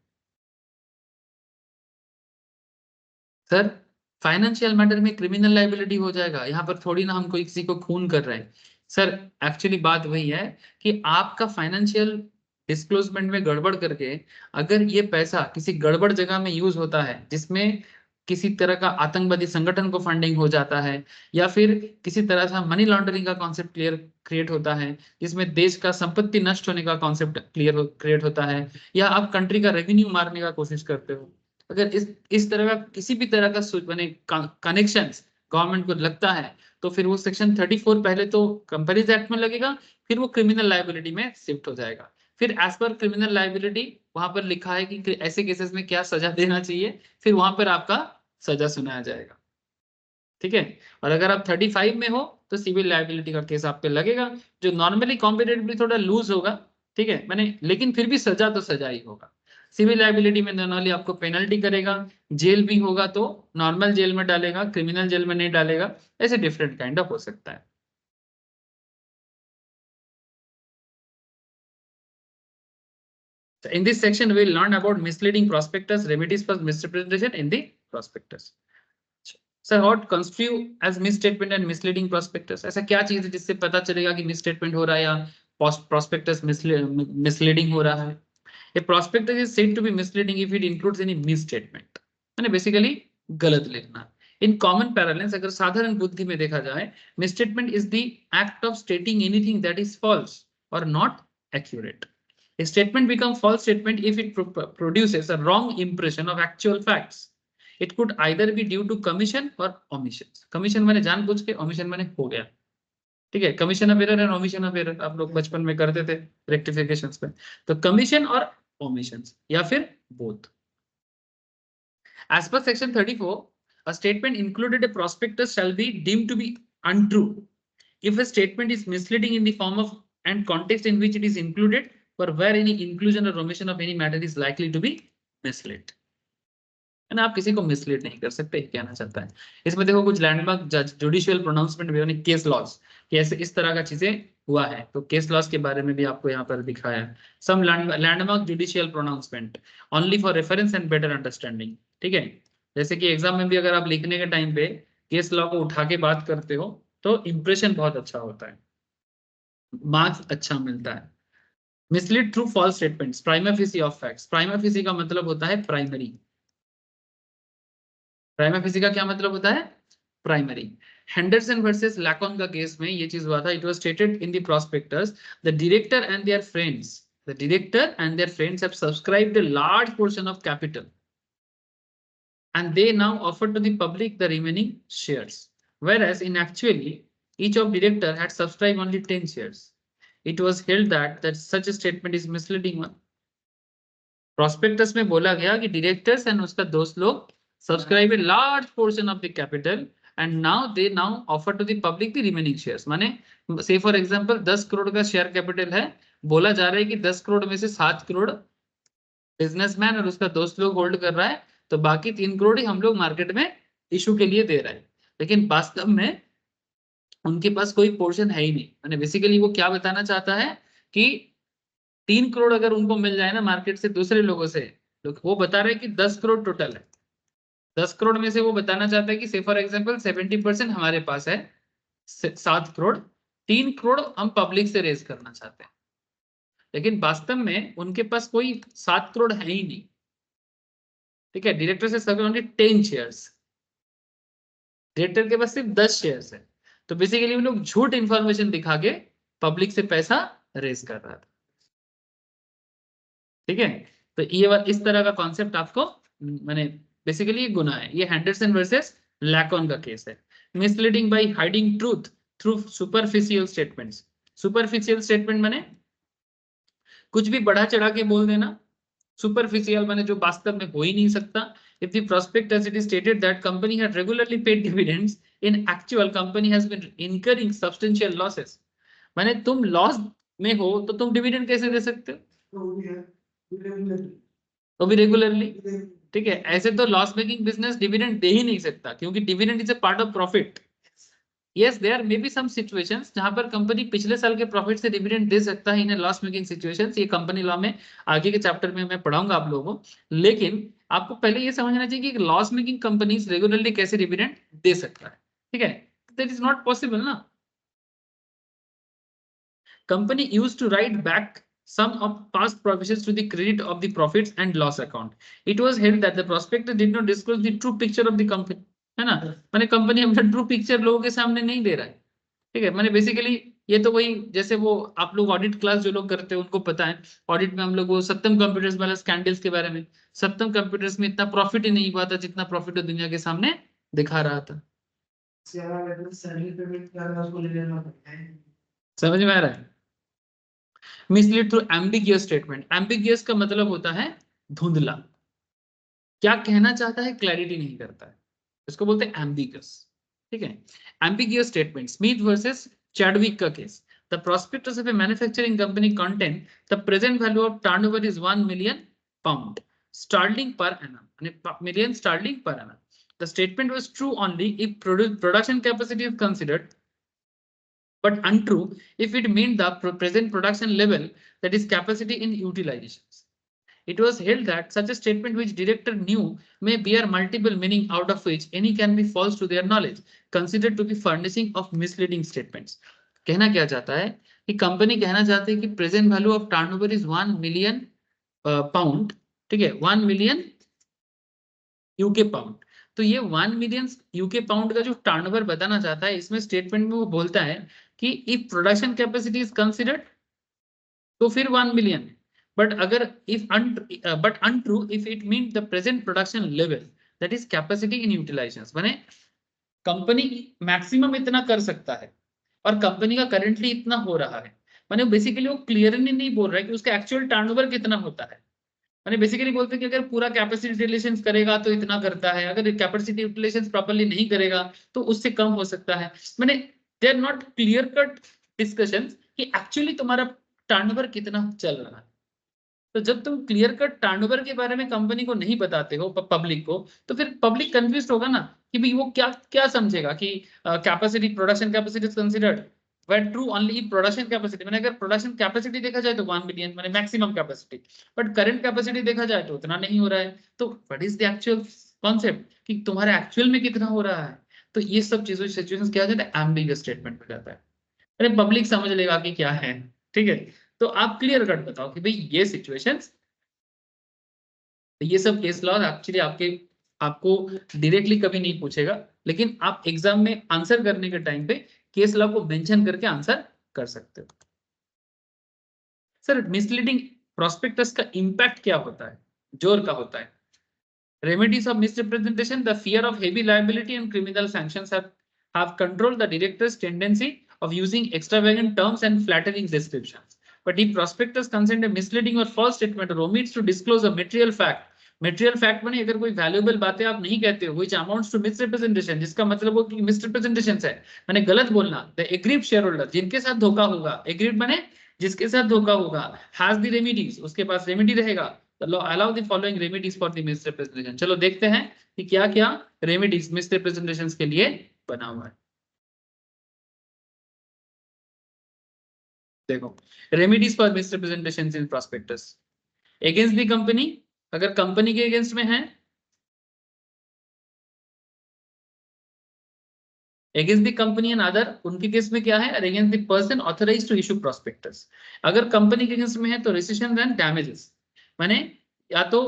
सर फाइनेंशियल मैटर में क्रिमिनल लाइबिलिटी हो जाएगा, यहाँ पर थोड़ी ना हम कोई किसी को खून कर रहे हैं सर। एक्चुअली बात वही है कि आपका फाइनेंशियल डिस्क्लोजमेंट में गड़बड़ करके अगर ये पैसा किसी गड़बड़ जगह में यूज होता है, जिसमें किसी तरह का आतंकवादी संगठन को फंडिंग हो जाता है, या फिर किसी तरह से मनी लॉन्ड्रिंग का कॉन्सेप्ट क्रिएट होता है, जिसमें देश का संपत्ति नष्ट होने का कॉन्सेप्ट क्रिएट होता है, या आप कंट्री का रेवेन्यू मारने का कोशिश करते हो, अगर इस तरह का किसी भी तरह का माने कनेक्शन गवर्नमेंट को लगता है, तो फिर वो सेक्शन 34 पहले तो कंपनीज एक्ट में लगेगा, फिर वो क्रिमिनल लाइबिलिटी में शिफ्ट हो जाएगा। फिर एज पर क्रिमिनल लाइबिलिटी वहां पर लिखा है कि ऐसे केसेस में क्या सजा देना चाहिए, फिर वहां पर आपका सजा सुनाया जाएगा। ठीक है, और अगर आप 35 में हो तो सिविल लाइबिलिटी का केस आप पे लगेगा, जो नॉर्मली कॉम्पिटेटिवली थोड़ा लूज होगा। ठीक है, मैंने लेकिन फिर भी सजा तो सजा ही होगा। सिविल लाइबिलिटी में नॉर्मली आपको पेनल्टी करेगा, जेल भी होगा तो नॉर्मल जेल में डालेगा, क्रिमिनल जेल में नहीं डालेगा, ऐसे डिफरेंट काइंड ऑफ हो सकता है। In this section, we will learn about misleading prospectus, remedies for misrepresentation in the prospectus. Sir what constitute as misstatement and misleading prospectus, ऐसा क्या चीज है जिससे पता चलेगा कि मिसस्टेटमेंट हो रहा है या प्रोस्पेक्टस मिसलीडिंग हो रहा है? A prospectus is said to be misleading if it includes any misstatement, माने बेसिकली गलत लिखना। इन कॉमन पैरालेंस, अगर साधारण बुद्धि में देखा जाए, misstatement is the act of stating anything that is false or not accurate. A statement becomes false statement if it produces a wrong impression of actual facts. It could either be due to commission or omission. Commission माने जानबूझ के, omission माने हो गया। ठीक है, commission of error and omission of error आप लोग बचपन में करते थे रेक्टिफिकेशंस पे, तो कमीशन और ओमिशन या फिर both. As per section 34, a statement included a prospectus shall be deemed to be untrue if a statement is misleading in the form of and context in which it is included, or where any inclusion or omission of any matter is likely to be misled. ना आप किसी को mislead नहीं कर सकते, कहना चाहता है। इसमें देखो कुछ लैंडमार्क जुडिशियल प्रोनाउंसमेंट भी, केस लॉस कि ऐसे इस तरह का चीजें हुआ है, तो केस लॉस के बारे में भी आपको यहाँ पर दिखाया है। Some landmark judicial pronouncement only for reference and better understanding. ठीक है, जैसे कि एग्जाम में भी अगर आप लिखने के टाइम पे केस लॉ को उठा के बात करते हो तो इंप्रेशन बहुत अच्छा होता है, मार्क्स अच्छा मिलता है। Mislead through false statements, prima facie of facts. Prima facie का मतलब होता है प्राइमरी। प्राइमा फेसी का क्या मतलब होता है? प्राइमरी। हेंडरसन वर्सेस लैकॉन का केस में ये चीज हुआ था। It was stated in the prospectus, the director and their friends, the director and their friends have subscribed a large portion of capital and they now offer to the public the remaining shares, whereas in actually each of director had subscribed only 10 shares. It was held that such a statement is misleading one. Prospectus में बोला गया कि directors and उसका दोस्त लोग subscribe a large portion of the capital and now they offer to the public the remaining shares. माने से for example 10 crore का शेयर कैपिटल है, बोला जा रहा है कि 10 करोड़ में से 7 करोड़ बिजनेसमैन और उसका दोस्त लोग होल्ड कर रहा है, तो बाकी 3 करोड़ ही हम लोग मार्केट में इशू के लिए दे रहे हैं। लेकिन वास्तव में उनके पास कोई पोर्शन है ही नहीं। मैंने बेसिकली वो क्या बताना चाहता है कि 3 करोड़ अगर उनको मिल जाए ना मार्केट से दूसरे लोगों से, तो वो बता रहे हैं कि 10 करोड़ टोटल है। 10 करोड़ में से वो बताना चाहता है कि से फॉर एग्जांपल 70% हमारे पास है, 7 करोड़, 3 करोड़ हम पब्लिक से रेज करना चाहते हैं। लेकिन वास्तव में उनके पास कोई 7 करोड़ है ही नहीं। ठीक है, डायरेक्टर से सब ओनली 10 शेयर्स, डायरेक्टर के पास सिर्फ 10 शेयर्स है। तो बेसिकली वो लोग झूठ इंफॉर्मेशन दिखा के पब्लिक से पैसा रेज कर रहा था। ठीक है, तो ये इस तरह का कॉन्सेप्ट आपको मैंने बेसिकली ये गुना है। ये हेंडरसन वर्सेस लैकॉन का केस है। Misleading by hiding truth through superficial statements. Superficial statement माने कुछ भी बढ़ा चढ़ा के बोल देना, सुपरफिशियल माने जो वास्तव में हो ही नहीं सकता। If the prospectus it is stated that company had regularly paid dividends, in actual company has been incurring substantial losses. माने तुम लॉस में हो तो तुम डिविडेंड कैसे दे सकते हो? तो भी रेगुलरली, ठीक है। ऐसे तो लॉस मेकिंग बिजनेस डिविडेंड दे ही नहीं सकता, क्योंकि dividend is a part of profit. Yes, there may be some situations जहां पर कंपनी पिछले साल के प्रॉफिट से डिविडेंड दे सकता है इन लॉस मेकिंग सिचुएशंस। ये कंपनी लॉ में आगे के चैप्टर में मैं पढ़ाऊंगा आप लोगों को। लेकिन आपको पहले ये समझना चाहिए कि लॉस मेकिंग कंपनीज रेगुलरली कैसे डिविडेंड दे सकता है, ठीक है। दैट इज नॉट पॉसिबल ना। Company used to write back some of past provisions to the credit of the profits and loss account. It was held that the prospectus did not disclose the true picture of the company, है ना। माने company अपना true picture लोगों के सामने नहीं दे रहा है, ठीक है। माने बेसिकली ये तो वही जैसे वो आप लोग ऑडिट क्लास जो लोग करते हैं उनको पता है, ऑडिट में हम लोग वो सत्यम कंप्यूटर्स वाला स्कैंडल्स के बारे में, सत्यम कंप्यूटर्स में इतना प्रॉफिट ही नहीं हुआ था जितना प्रॉफिट वो दुनिया के सामने दिखा रहा था। समझ में आ रहा है? Mislead through ambiguous statement. Ambiguous का मतलब होता है धुंधला, क्या कहना चाहता है क्लैरिटी नहीं करता है, इसको बोलते हैं एम्बिगस, ठीक है। Ambiguous statement, Smith versus Chadwick का case. The prospectus of a manufacturing company contain the present value of turnover is 1 million pound sterling per annum, million sterling per annum. The statement was true only if production capacity is considered, but untrue if it meant the present production level, that is capacity in utilizations. It was held that such a statement which director knew may bear multiple meaning, out of which any can be false to their knowledge, considered to be furnishing of misleading statements. कहना क्या चाहता है कि company कहना चाहती है कि present value of turnover is 1 million pound, ठीक है, 1 मिलियन यूके पाउंड। तो ये 1 मिलियन यूके पाउंड का जो टर्नओवर बताना चाहता है, इसमें स्टेटमेंट में वो बोलता है कि if production capacity is considered तो फिर 1 मिलियन, बट अगर if but untrue if it mean the present production level, that is capacity in utilisation. माने कंपनी मैक्सिमम इतना कर सकता है और कंपनी का करंटली इतना हो रहा है। माने बेसिकली वो क्लियरली नहीं बोल रहा है कि उसका एक्चुअल टर्नओवर कितना होता है। माने बेसिकली बोलते हैं कि अगर पूरा कैपेसिटी यूटिलाइजेशन करेगा तो इतना करता है, अगर कैपेसिटी यूटिलाइजेशन प्रॉपर्ली नहीं करेगा तो उससे कम हो सकता है। माने they are not clear cut discussions कि एक्चुअली तुम्हारा टर्नओवर कितना चल रहा है। तो जब तुम क्लियर कट टर्नओवर के बारे में कंपनी को नहीं बताते हो पब्लिक को, तो फिर पब्लिक कंफ्यूज होगा ना कि भाई वो क्या क्या समझेगा कि capacity, production capacity is considered when true only production capacity. मैंने अगर प्रोडक्शन कैपेसिटी देखा जाए तो 1 मिलियन माने maximum capacity, but current capacity देखा जाए तो उतना नहीं हो रहा है। तो what is the actual concept कि तुम्हारे एक्चुअल में कितना हो रहा है। तो ये सब चीजों सिचुएशंस क्या हो जाता है, एम्बिगस स्टेटमेंट हो जाता है। अरे पब्लिक समझ लेगा कि क्या है, ठीक है। तो आप क्लियर कट बताओ कि भाई ये सिचुएशंस, ये सब केस लॉ एक्चुअली आपको डायरेक्टली कभी नहीं पूछेगा, लेकिन आप एग्जाम में आंसर करने के टाइम पे केस लॉ को मेंशन करके आंसर कर सकते हो। सर मिसलीडिंग प्रोस्पेक्टस का इंपैक्ट क्या होता है, जोर का होता है। Remedies of misrepresentation, the fear of heavy liability and criminal sanctions have controlled the director's tendency of using extravagant terms and flattering descriptions. But if prospectus contains a misleading or false statement or omits to disclose a material fact माने अगर कोई valuable बातें आप नहीं कहते हो, which amounts to misrepresentation, जिसका मतलब वो कि misrepresentations है, माने गलत बोलना, the aggrieved shareholder, जिनके साथ धोखा होगा, aggrieved माने जिसके साथ धोखा होगा, has the remedies, उसके पास रेमेडी रहेगा, allow the following remedies for the misrepresentation। चलो देखते हैं कि क्या क्या रेमेडीज मिसरिप्रेजेंटेशंस के लिए बना हुआ है। देखो, remedies for misrepresentations in prospectus against the company, अगर कंपनी के अगेंस्ट में है, against the company and other, उनके केस में क्या है, against the person authorised to issue prospectus. अगर कंपनी के अगेंस्ट में है तो रेसिशन एंड डैमेजेस, माने या तो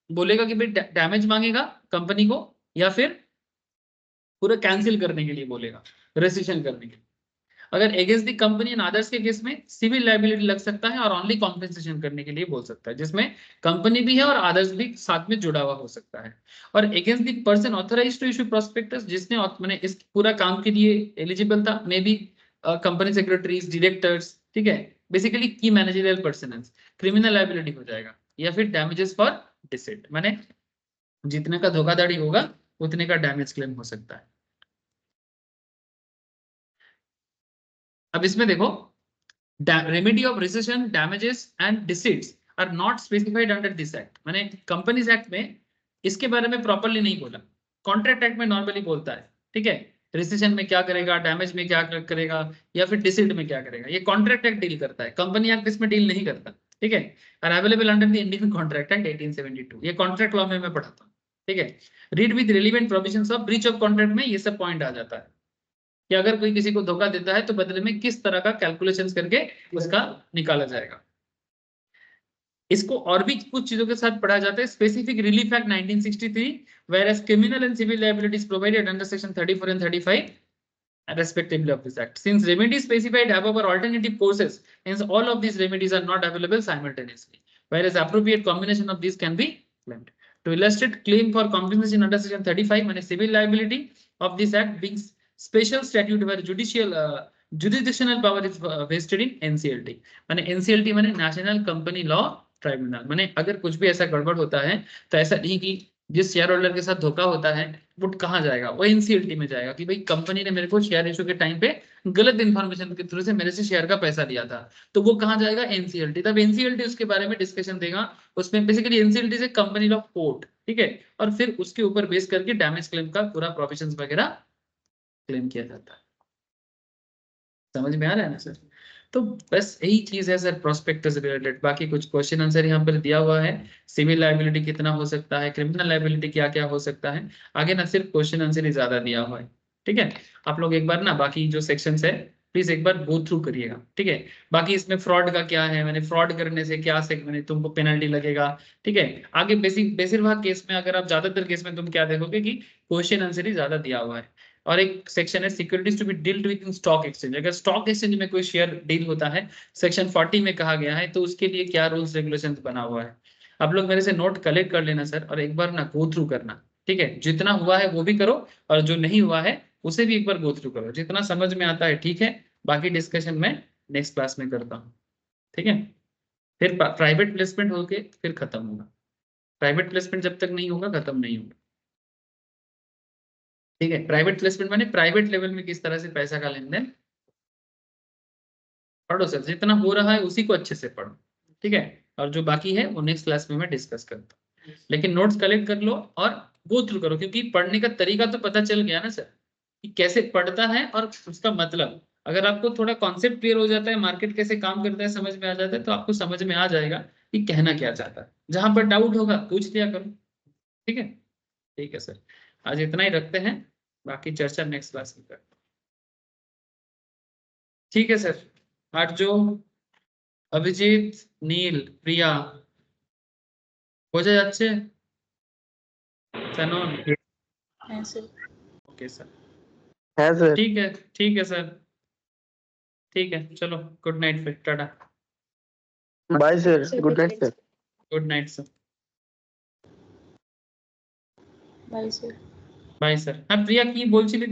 बोलेगा कि भाई डैमेज मांगेगा कंपनी को, या फिर पूरा कैंसिल करने के लिए बोलेगा, रेसिशन करने के लिए। अगर against the company and others के केस में सिविल लायबिलिटी लग सकता है और ओनली कॉम्पेंसेशन करने के लिए बोल सकता है, जिसमें कंपनी भी है और अदर्स भी साथ में जुड़ा हुआ हो सकता है। और against the person authorised to issue prospectus, जिसने मैंने इस पूरा काम के लिए एलिजिबल था, may be company secretaries, directors, ठीक है, बेसिकली की मैनेजरियल पर्सनेंस, क्रिमिनल लायबिलिटी हो जाएगा, या फिर डैमेजेस फॉर डिसिट, माने जितने का धोखाधड़ी होगा उतने का डैमेज क्लेम हो सकता है। अब इसमें देखो, remedy of rescission, damages and deceits are not specified under this act, माने कंपनीज एक्ट में इसके बारे में प्रॉपर्ली नहीं बोला, कॉन्ट्रैक्ट एक्ट में नॉर्मली बोलता है, ठीक है, रिसेशन में क्या करेगा, डैमेज में क्या करेगा, या फिर डिसिट में क्या करेगा, ये कॉन्ट्रैक्ट एक्ट डील करता है, कंपनी एक्ट इसमें डील नहीं करता, ठीक है। और available under the Indian contract act 1872, ये कॉन्ट्रैक्ट लॉ में मैं पढ़ाता हूँ, ठीक है। Read with relevant provisions of breach of contract में ये सब पॉइंट आ जाता है कि अगर कोई किसी को धोखा देता है तो बदले में किस तरह का कैलकुलेशंस करके उसका निकाला जाएगा। इसको और भी कुछ चीजों के साथ पढ़ा जाता है, specific relief act 1963, whereas criminal and civil liabilities provided under section 34 and 35 respectively of this act. Since remedies specified above are alternative courses, hence all of these remedies are not available simultaneously, whereas appropriate combination of these can be claimed. To illustrate claim for compensation under section 35, and civil liability of this act being special statute where jurisdictional power is vested in NCLT, माने NCLT माने national company law tribunal, माने अगर कुछ भी ऐसा गड़बड़ होता है तो ऐसा नहीं कि जिस शेयर होल्डर के साथ धोखा होता है वो कहाँ जाएगा, वो एनसीएलटी में जाएगा कि भाई कंपनी ने मेरे को शेयर इशू के टाइम पे गलत इंफॉर्मेशन के थ्रू से मेरे से शेयर का पैसा लिया था, तो वो कहाँ जाएगा, एनसीएलटी। तब एनसीएलटी उसके बारे में डिस्कशन देगा, उसमें बेसिकली एनसीएलटी से कंपनी लॉ कोर्ट, ठीक है, और फिर उसके ऊपर बेस करके डैमेज क्लेम का पूरा प्रोविजंस वगैरह क्लेम किया जाता है। समझ में आ रहा है ना सर? तो बस यही चीज है सर प्रोस्पेक्टस रिलेटेड, बाकी कुछ क्वेश्चन आंसर यहाँ पर दिया हुआ है, सिविल लायबिलिटी कितना हो सकता है, क्रिमिनल लायबिलिटी क्या क्या हो सकता है, आगे ना सिर्फ क्वेश्चन आंसर ही ज्यादा दिया हुआ है, ठीक है। आप लोग एक बार ना बाकी जो सेक्शंस है प्लीज एक बार गो थ्रू करिएगा, ठीक है। बाकी इसमें फ्रॉड का क्या है, मैंने फ्रॉड करने से क्या से मैंने तुमको पेनल्टी लगेगा, ठीक है। आगे बेसिरभाग केस में, अगर आप ज्यादातर केस में तुम क्या देखोगे कि क्वेश्चन आंसर ही ज्यादा दिया हुआ है। और एक सेक्शन है securities to be dealt with in stock exchange, अगर स्टॉक एक्सचेंज में कोई शेयर डील होता है सेक्शन 40 में कहा गया है, तो उसके लिए क्या रूल्स रेगुलेशंस बना हुआ है। आप लोग मेरे से नोट कलेक्ट कर लेना सर, और एक बार ना गो थ्रू करना, ठीक है। जितना हुआ है वो भी करो, और जो नहीं हुआ है उसे भी एक बार गो थ्रू करो, जितना समझ में आता है ठीक है, बाकी डिस्कशन में नेक्स्ट क्लास में करता हूँ, ठीक है। फिर प्राइवेट प्लेसमेंट होके फिर खत्म होगा, प्राइवेट प्लेसमेंट जब तक नहीं होगा खत्म नहीं होगा, ठीक है। प्राइवेट प्लेसमेंट माने प्राइवेट लेवल में किस तरह से पैसा का लेन देन, पढ़ो सर, जितना हो रहा है उसी को अच्छे से पढ़ो, ठीक है। और जो बाकी है वो नेक्स्ट क्लास में मैं डिस्कस करता हूँ, लेकिन नोट्स कलेक्ट कर लो और गो थ्रू करो, क्योंकि पढ़ने का तरीका तो पता चल गया ना सर कि कैसे पढ़ता है और उसका मतलब, अगर आपको थोड़ा कॉन्सेप्ट क्लियर हो जाता है, मार्केट कैसे काम करता है समझ में आ जाता है, तो आपको समझ में आ जाएगा कि कहना क्या चाहता है। जहां पर डाउट होगा पूछ लिया करो, ठीक है। ठीक है सर, आज इतना ही रखते हैं, बाकी चर्चा नेक्स्ट क्लास में करते हैं, ठीक है सर। आज जो অভিজিৎ, নীল, প্রিয়া বোঝা যাচ্ছে? সানন, হ্যাঁ স্যার। ओके सर, है सर। ठीक है सर, ठीक है, चलो गुड नाइट फिर, tata. Bye sir, good night sir. Good night sir, bye sir. Bye sir. हाँ प्रिया की बोलছিলি